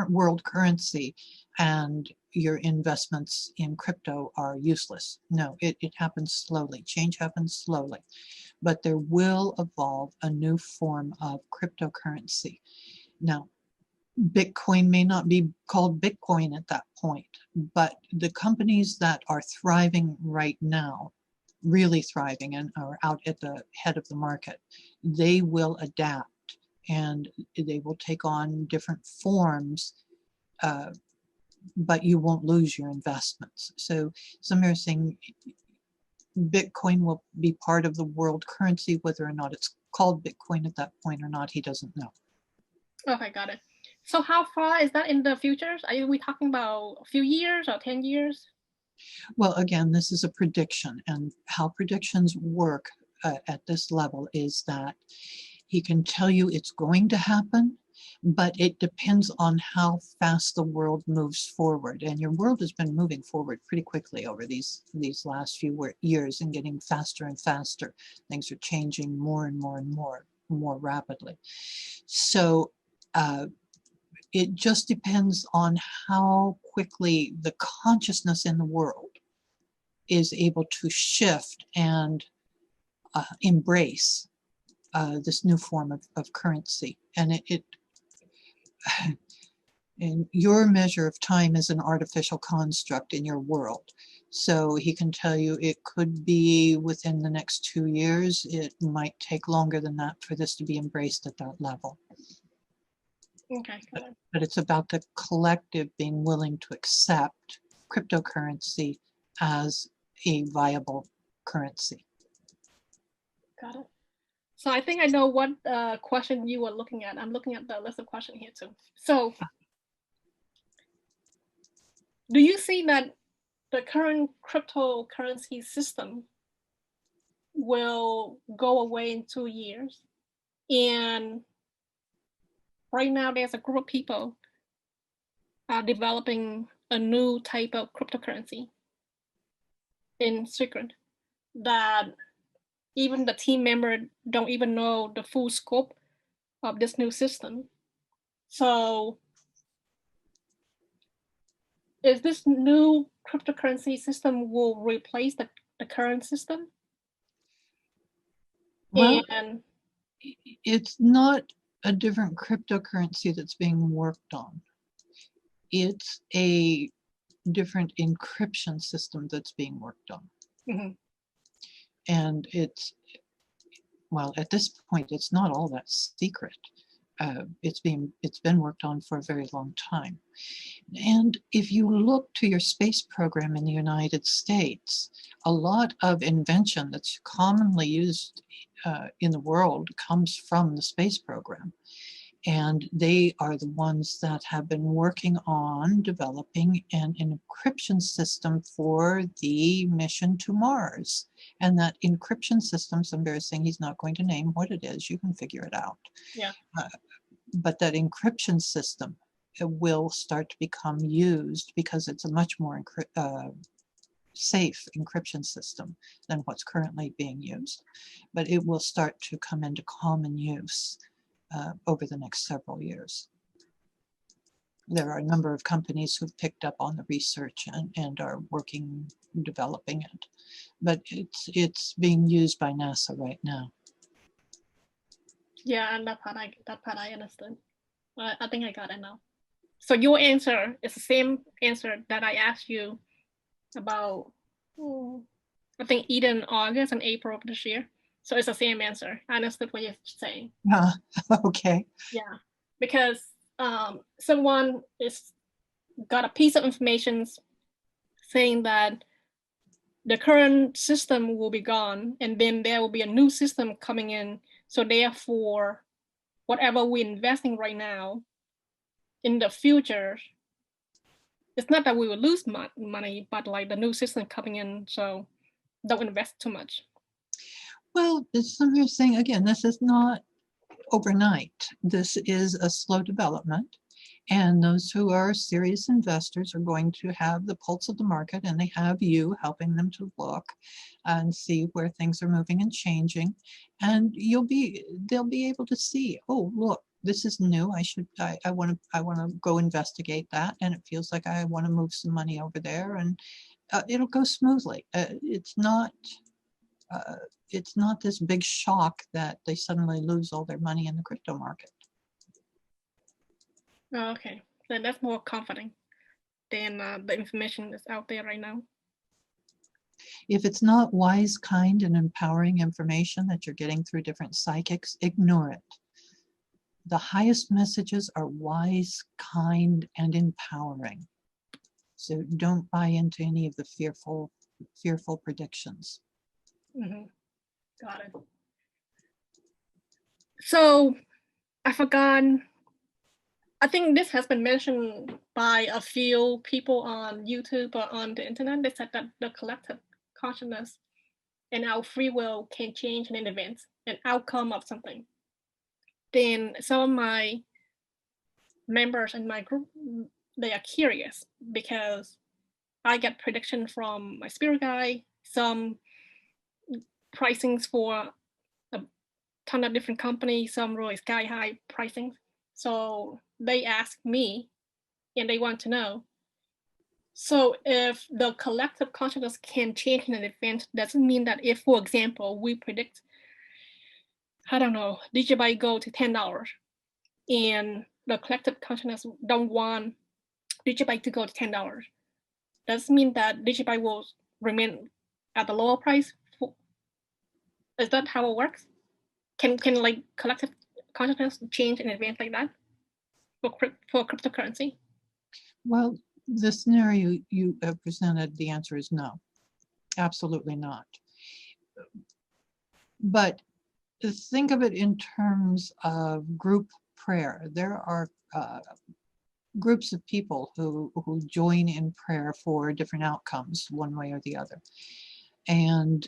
world currency and your investments in crypto are useless. No, it happens slowly. Change happens slowly, but there will evolve a new form of cryptocurrency. Now, Bitcoin may not be called Bitcoin at that point, but the companies that are thriving right now, really thriving and are out at the head of the market, they will adapt and they will take on different forms, but you won't lose your investments. So some are saying Bitcoin will be part of the world currency. Whether or not it's called Bitcoin at that point or not, he doesn't know. Okay, got it. So how far is that in the future? Are we talking about a few years or 10 years? Well, again, this is a prediction, and how predictions work at this level is that he can tell you it's going to happen, but it depends on how fast the world moves forward. And your world has been moving forward pretty quickly over these last few years and getting faster and faster. Things are changing more and more and more rapidly. So it just depends on how quickly the consciousness in the world is able to shift and embrace this new form of currency. And and your measure of time is an artificial construct in your world. So he can tell you it could be within the next 2 years. It might take longer than that for this to be embraced at that level. Okay, got it. But it's about the collective being willing to accept cryptocurrency as a viable currency. Got it. So I think I know what question you were looking at. I'm looking at the list of questions here too. So do you see that the current cryptocurrency system will go away in 2 years? And right now there's a group of people developing a new type of cryptocurrency in secret that even the team member don't even know the full scope of this new system. So is this new cryptocurrency system will replace the current system? Well, and it's not a different cryptocurrency that's being worked on. It's a different encryption system that's being worked on. mm-hmm. And well, at this point, it's not all that secret. It's been worked on for a very long time. And if you look to your space program in the United States, a lot of invention that's commonly used in the world comes from the space program. And they are the ones that have been working on developing an encryption system for the mission to Mars. And that encryption system, some are saying he's not going to name what it is. You can figure it out. Yeah. But that encryption system will start to become used because it's a much more safe encryption system than what's currently being used. But it will start to come into common use over the next several years. There are a number of companies who've picked up on the research and are working, developing it. But it's being used by NASA right now. Yeah, and that part I understood. I think I got it now. So your answer is the same answer that I asked you about, I think either in August and April of this year. So it's the same answer. I understood what you're saying. Okay. Yeah, because someone is got a piece of information saying that the current system will be gone and then there will be a new system coming in. So therefore, whatever we're investing right now in the future, it's not that we will lose money, but like the new system coming in, so don't invest too much. Well, it's something saying, again, this is not overnight. This is a slow development. And those who are serious investors are going to have the pulse of the market, and they have you helping them to look and see where things are moving and changing. And they'll be able to see, oh, look, this is new. I want to go investigate that. And it feels like I want to move some money over there, and it'll go smoothly. It's not this big shock that they suddenly lose all their money in the crypto market. Oh, okay, then that's more comforting than the information that's out there right now. If it's not wise, kind, and empowering information that you're getting through different psychics, ignore it. The highest messages are wise, kind, and empowering. So don't buy into any of the fearful predictions. Mm-hmm. Got it. So I forgot. I think this has been mentioned by a few people on YouTube or on the internet. They said that the collective consciousness and our free will can change an event, an outcome of something. Then some of my members in my group, they are curious because I get prediction from my spirit guide, some pricings for a ton of different companies, some really sky high pricings. So they ask me and they want to know. So if the collective consciousness can change in an event, doesn't mean that if, for example, we predict, I don't know, Digibyte go to $10 and the collective consciousness don't want Digibyte to go to $10. Doesn't mean that Digibyte will remain at the lower price. Is that how it works? Can like collective consciousness change in advance like that for cryptocurrency? Well, the scenario you have presented, the answer is no, absolutely not. But think of it in terms of group prayer. There are groups of people who join in prayer for different outcomes, one way or the other. And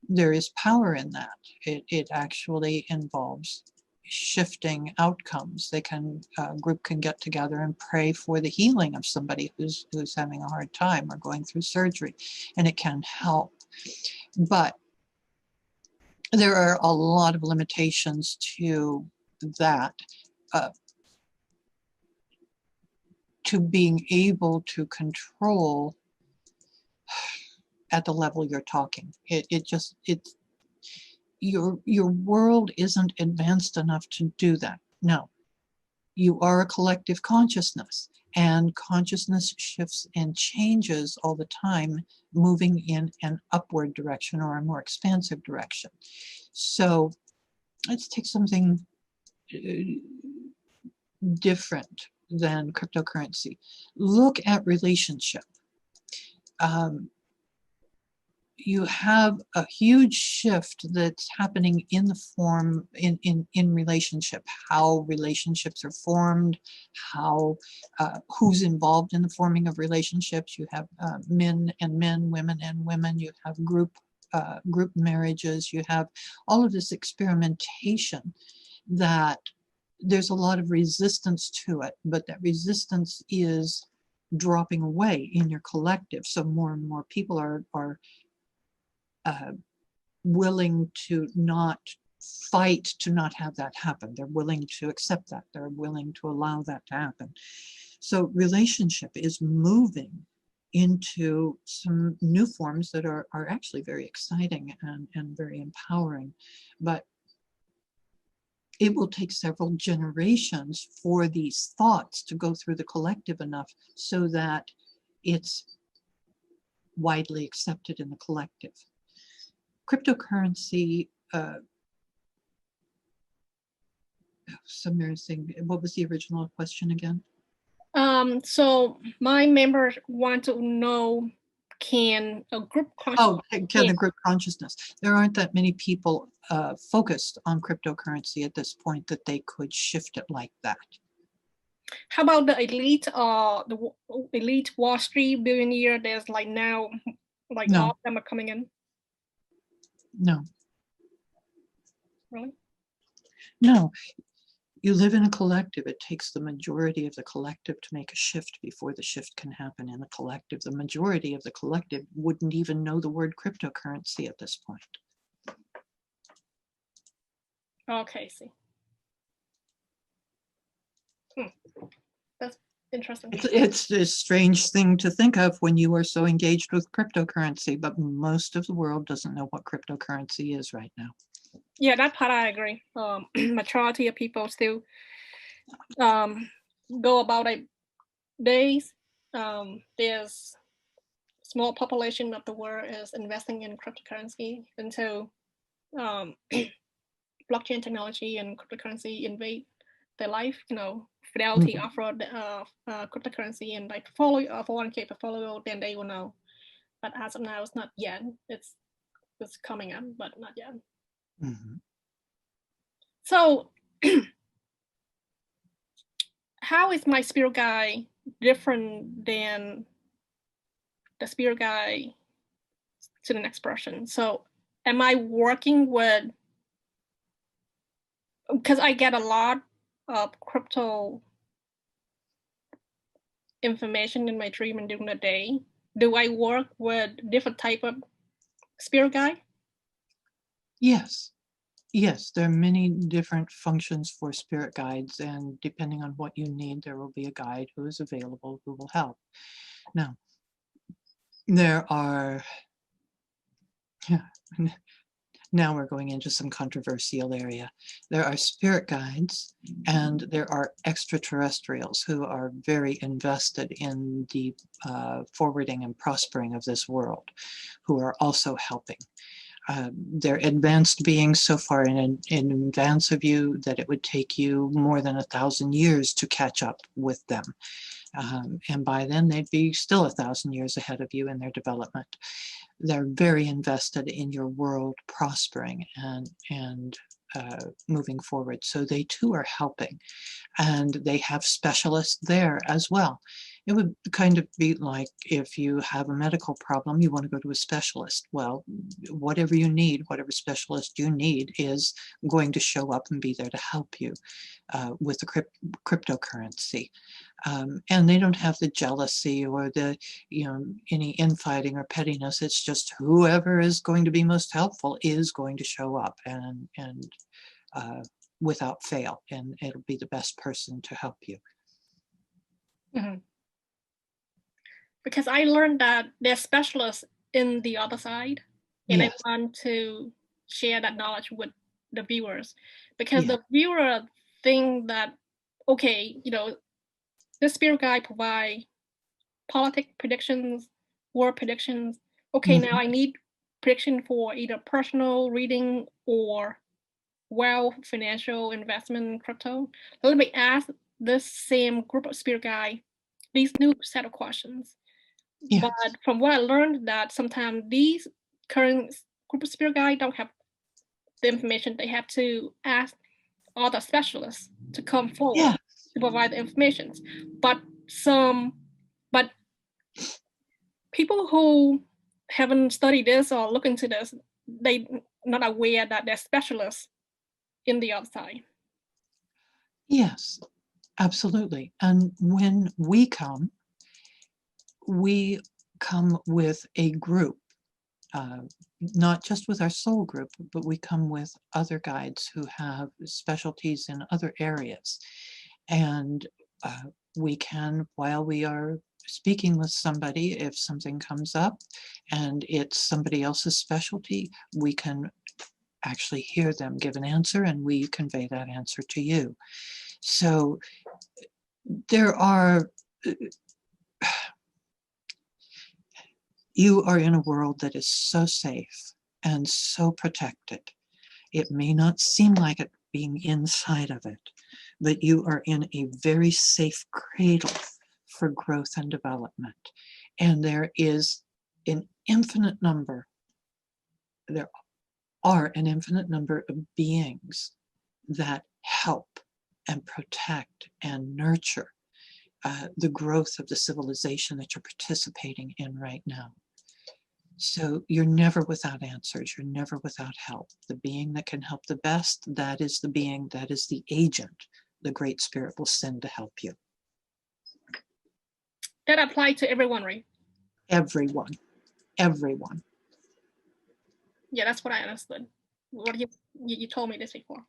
there is power in that. It actually involves shifting outcomes. They can, a group can get together and pray for the healing of somebody who's having a hard time or going through surgery, and it can help. But there are a lot of limitations to that, to being able to control at the level you're talking. Your world isn't advanced enough to do that. No, you are a collective consciousness, and consciousness shifts and changes all the time, moving in an upward direction or a more expansive direction. So let's take something different than cryptocurrency. Look at relationship. You have a huge shift that's happening in the form in relationship, how relationships are formed, how who's involved in the forming of relationships. You have men and men, women and women. You have group marriages. You have all of this experimentation that there's a lot of resistance to it, but that resistance is dropping away in your collective. So more and more people are willing to not fight to not have that happen. They're willing to accept that. They're willing to allow that to happen. So relationship is moving into some new forms that are actually very exciting and very empowering. But it will take several generations for these thoughts to go through the collective enough so that it's widely accepted in the collective. Cryptocurrency, what was the original question again? So my members want to know, can a group Can a group consciousness? There aren't that many people focused on cryptocurrency at this point that they could shift it like that. How about the elite, the elite Wall Street billionaire? There's like now, like No. all of them are coming in. No. Really? No. You live in a collective. It takes the majority of the collective to make a shift before the shift can happen in the collective. The majority of the collective wouldn't even know the word cryptocurrency at this point. Okay, see. That's interesting. It's a strange thing to think of when you are so engaged with cryptocurrency, but most of the world doesn't know what cryptocurrency is right now. Yeah, that part I agree. Majority of people still go about it days. There's small population of the world is investing in cryptocurrency until blockchain technology and cryptocurrency invade their life. You know, Fidelity offered cryptocurrency and like portfolio, 401k portfolio, then they will know. But as of now, it's not yet. It's coming up, but not yet. Mm-hmm. So how is my spirit guide different than the spirit guide to the next person? So am I working with, because I get a lot of crypto information in my dream and during the day, do I work with different type of spirit guide? Yes. Yes, there are many different functions for spirit guides, and depending on what you need, there will be a guide who is available who will help. Now, there are, now we're going into some controversial area. There are spirit guides and there are extraterrestrials who are very invested in the forwarding and prospering of this world, who are also helping. They're advanced beings so far in advance of you that it would take you more than 1,000 years to catch up with them. And by then they'd be still 1,000 years ahead of you in their development. They're very invested in your world prospering and moving forward. So they too are helping, and they have specialists there as well. It would kind of be like if you have a medical problem, you want to go to a specialist. Well, whatever you need, whatever specialist you need is going to show up and be there to help you with the cryptocurrency. And they don't have the jealousy or the, any infighting or pettiness. It's just whoever is going to be most helpful is going to show up and without fail, and it'll be the best person to help you. Mm-hmm. Because I learned that there's specialists in the other side, and yes. I want to share that knowledge with the viewers, because the viewer think that, okay, this spirit guide provide politic predictions, war predictions. Okay, now I need prediction for either personal reading or wealth, financial investment, crypto. Let me ask this same group of spirit guide these new set of questions. Yes. But from what I learned, that sometimes these current group of spirit guide don't have the information. They have to ask other specialists to come forward to provide the information. But people who haven't studied this or look into this, they not aware that they're specialists in the outside. Yes, absolutely. And when we come with a group, not just with our soul group, but we come with other guides who have specialties in other areas. And we can, while we are speaking with somebody, if something comes up and it's somebody else's specialty, we can actually hear them give an answer, and we convey that answer to you. So there are, you are in a world that is so safe and so protected. It may not seem like it being inside of it, but you are in a very safe cradle for growth and development. And there is an infinite number, there are an infinite number of beings that help and protect and nurture the growth of the civilization that you're participating in right now. So you're never without answers. You're never without help. The being that can help the best, that is the being, that is the agent the Great Spirit will send to help you. That applies to everyone, right? Everyone. Everyone. Yeah, that's what I understood. What you told me this before.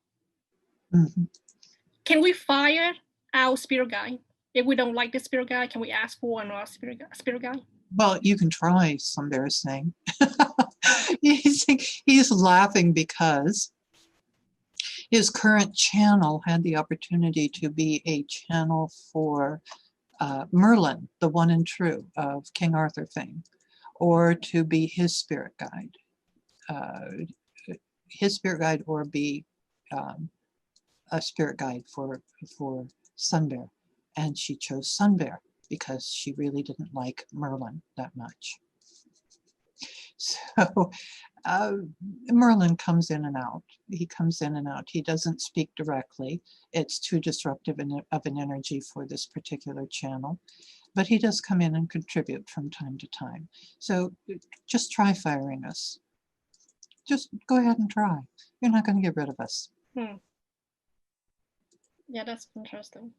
Mm-hmm. Can we fire our spirit guide? If we don't like the spirit guide, can we ask for another spirit guide? Well, you can try, Sunbear's saying. He's laughing because his current channel had the opportunity to be a channel for Merlin, the one and true of King Arthur fame, or to be his spirit guide. Or be a spirit guide for Sunbear. And she chose Sunbear because she really didn't like Merlin that much. So Merlin comes in and out. He comes in and out. He doesn't speak directly. It's too disruptive of an energy for this particular channel. But he does come in and contribute from time to time. So just try firing us. Just go ahead and try. You're not going to get rid of us. Yeah, that's interesting.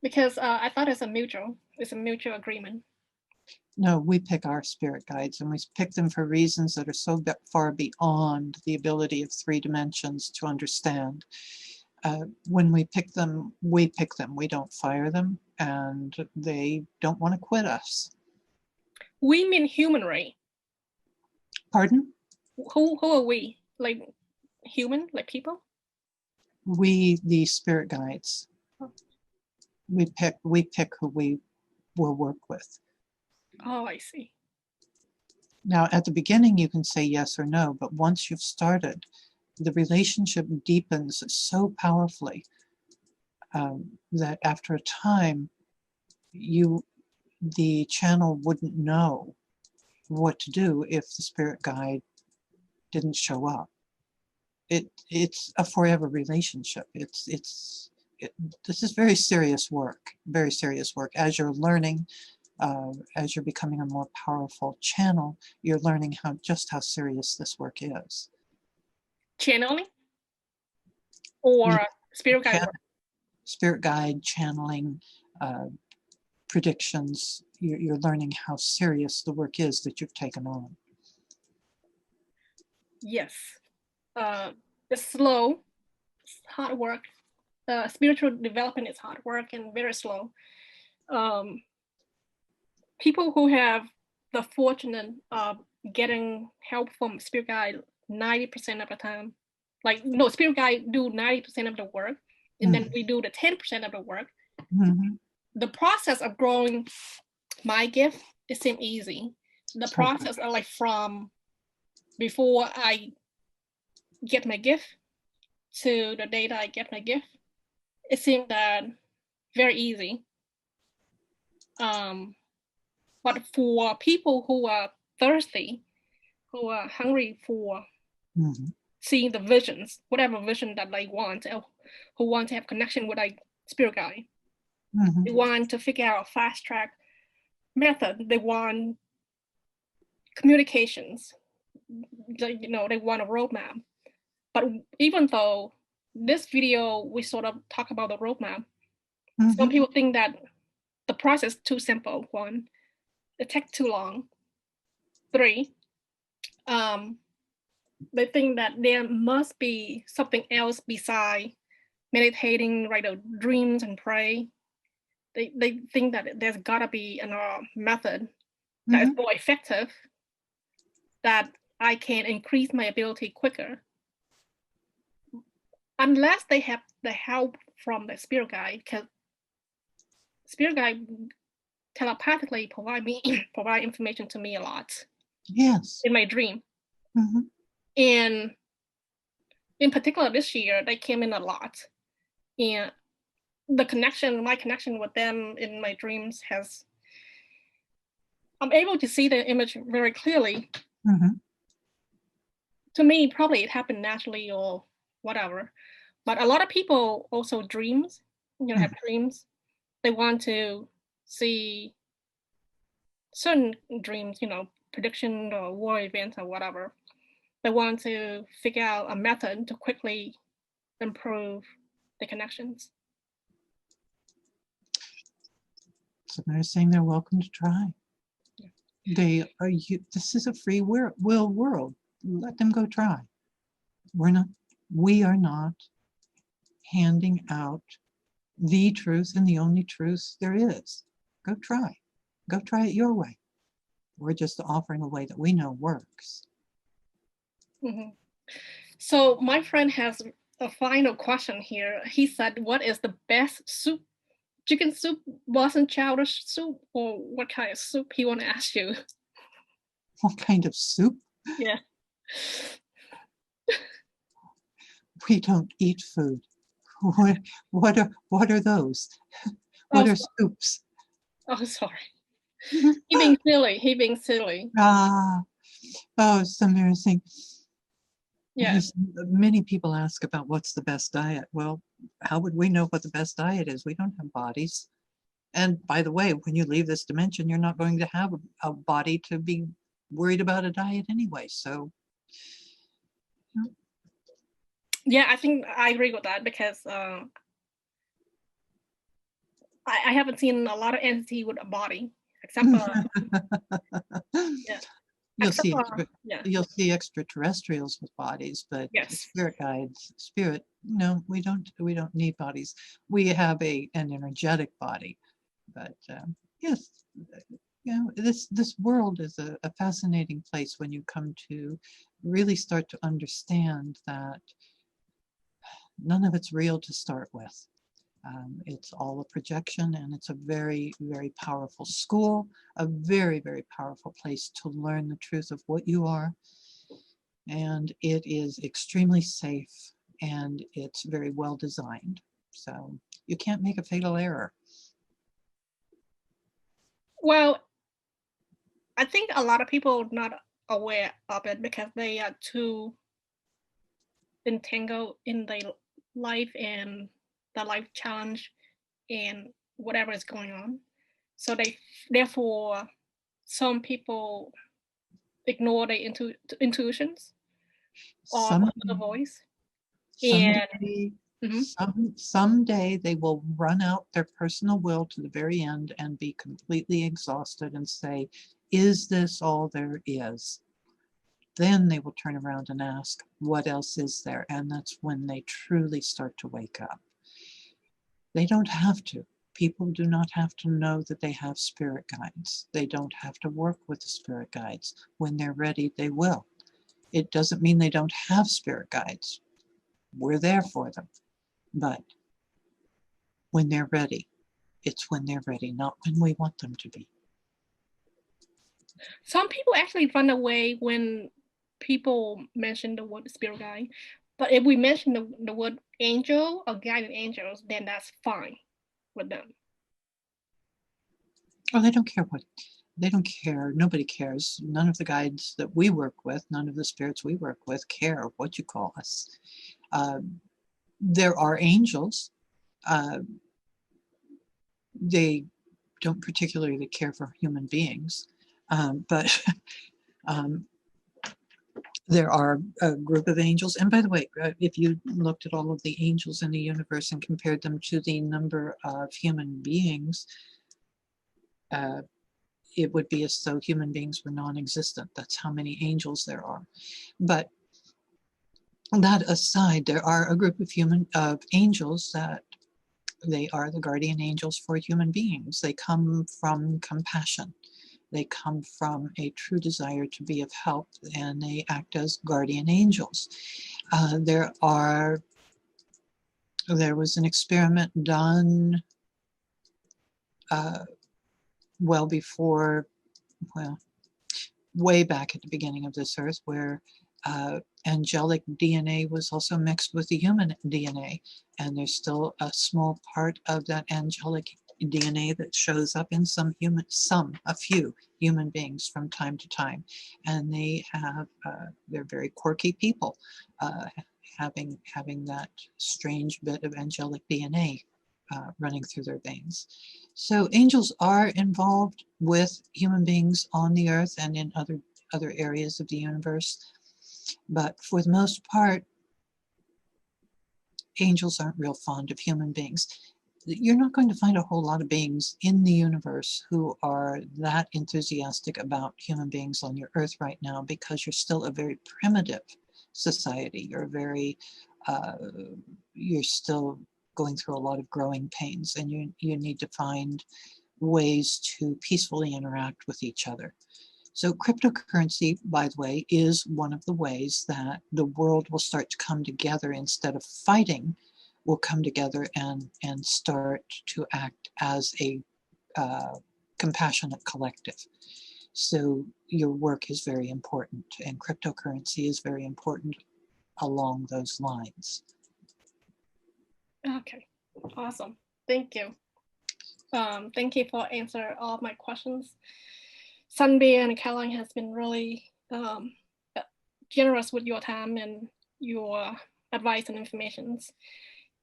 Because I thought it's a mutual agreement. No, we pick our spirit guides, and we pick them for reasons that are so far beyond the ability of 3 dimensions to understand. When we pick them. We don't fire them, and they don't want to quit us. We mean human, right? Pardon? Who are we? Like human, like people? We, the spirit guides. We pick who we will work with. Oh, I see. Now, at the beginning, you can say yes or no, but once you've started, the relationship deepens so powerfully that after a time, the channel wouldn't know what to do if the spirit guide didn't show up. It's a forever relationship. This is very serious work. As you're learning, as you're becoming a more powerful channel, you're learning just how serious this work is. Channeling or spirit guide work? Spirit guide, channeling, predictions. You're learning how serious the work is that you've taken on. Yes. It's slow. It's hard work. Spiritual development is hard work and very slow. People who have the fortune of getting help from spirit guide 90% of the time, like no, spirit guide do 90% of the work, and then we do the 10% of the work. The process of growing my gift, it seemed easy. The process of like from before I get my gift to the day that I get my gift, it seemed that very easy. But for people who are thirsty, who are hungry for seeing the visions, whatever vision that they want, or who want to have connection with a spirit guide, they want to figure out a fast track method. They want communications. They want a roadmap. But even though this video, we sort of talk about the roadmap, some people think that the process is too simple. 1, it takes too long. 3, they think that there must be something else beside meditating, write out dreams and pray. They think that there's gotta be another method that is more effective, that I can increase my ability quicker. Unless they have the help from the spirit guide, because spirit guide telepathically provide information to me a lot. Yes. In my dream. Mm-hmm. And in particular this year, they came in a lot. And my connection with them in my dreams I'm able to see the image very clearly. Mm-hmm. To me, probably it happened naturally or whatever. But a lot of people also dreams, have dreams. They want to see certain dreams, prediction or war events or whatever. They want to figure out a method to quickly improve the connections. So they're saying they're welcome to try. Yeah. This is a free will world. Let them go try. We are not handing out the truth and the only truth there is. Go try. Go try it your way. We're just offering a way that we know works. Mm-hmm. So my friend has a final question here. He said, what is the best soup? Chicken soup, Boston chowder soup, or what kind of soup he want to ask you? What kind of soup? Yeah. We don't eat food. What are those? What are soups? Oh, sorry. He being silly. Oh, it's embarrassing. Yeah. Many people ask about what's the best diet. Well, how would we know what the best diet is? We don't have bodies. And by the way, when you leave this dimension, you're not going to have a body to be worried about a diet anyway. So. Yeah, I think I agree with that because I haven't seen a lot of entity with a body except yeah. You'll see extraterrestrials with bodies, but yes. Spirit guides, no, we don't need bodies. We have an energetic body, but yes, this world is a fascinating place when you come to really start to understand that none of it's real to start with. It's all a projection, and it's a very, very powerful school, a very, very powerful place to learn the truth of what you are. And it is extremely safe, and it's very well designed. So you can't make a fatal error. Well, I think a lot of people are not aware of it because they are too entangled in their life and the life challenge and whatever is going on. So therefore, some people ignore their intuitions or the voice. Someday they will run out their personal will to the very end and be completely exhausted and say, is this all there is? Then they will turn around and ask, what else is there? And that's when they truly start to wake up. They don't have to. People do not have to know that they have spirit guides. They don't have to work with the spirit guides. When they're ready, they will. It doesn't mean they don't have spirit guides. We're there for them. But when they're ready, it's when they're ready, not when we want them to be. Some people actually run away when people mention the word spirit guide. But if we mention the word angel or guided angels, then that's fine with them. Oh, they don't care they don't care. Nobody cares. None of the guides that we work with, none of the spirits we work with care what you call us. There are angels. They don't particularly care for human beings, but there are a group of angels. And by the way, if you looked at all of the angels in the universe and compared them to the number of human beings, it would be as though human beings were non-existent. That's how many angels there are. But that aside, there are a group of angels that they are the guardian angels for human beings. They come from compassion. They come from a true desire to be of help, and they act as guardian angels. There was an experiment done well before, well, way back at the beginning of this earth, where angelic DNA was also mixed with the human DNA, and there's still a small part of that angelic DNA that shows up in a few human beings from time to time, and they're very quirky people, having that strange bit of angelic DNA running through their veins. So angels are involved with human beings on the earth and in other areas of the universe, but for the most part, angels aren't real fond of human beings. You're not going to find a whole lot of beings in the universe who are that enthusiastic about human beings on your earth right now, because you're still a very primitive society. You're still going through a lot of growing pains, and you need to find ways to peacefully interact with each other. So cryptocurrency, by the way, is one of the ways that the world will start to come together. Instead of fighting, will come together and start to act as a compassionate collective. So your work is very important, and cryptocurrency is very important along those lines. Okay, awesome. Thank you. Thank you for answering all of my questions. Sunby and Caroline has been really generous with your time and your advice and information.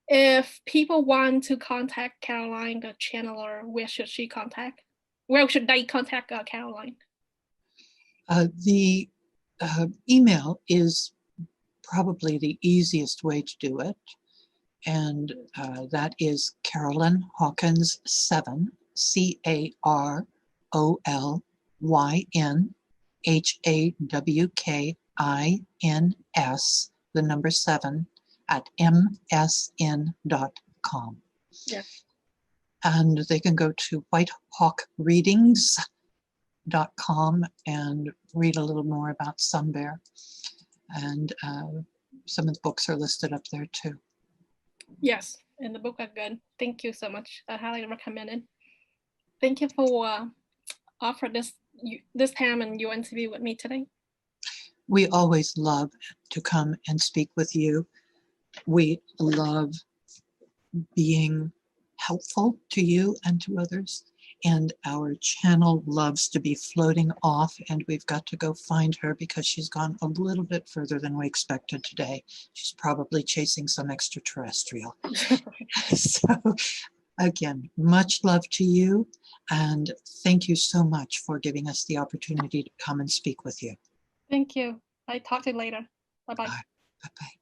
If people want to contact Caroline, the channeler, where should they contact Caroline? The email is probably the easiest way to do it. And that is Carolyn Hawkins 7, CarolynHawkins, the number 7, at msn.com. Yes. And they can go to whitehawkreadings.com and read a little more about Sun Bear. And some of the books are listed up there too. Yes, and the book are good. Thank you so much. I highly recommend it. Thank you for offering this time and your interview with me today. We always love to come and speak with you. We love being helpful to you and to others. And our channel loves to be floating off, and we've got to go find her because she's gone a little bit further than we expected today. She's probably chasing some extraterrestrial. So again, much love to you, and thank you so much for giving us the opportunity to come and speak with you. Thank you. I'll talk to you later. Bye-bye. Bye-bye.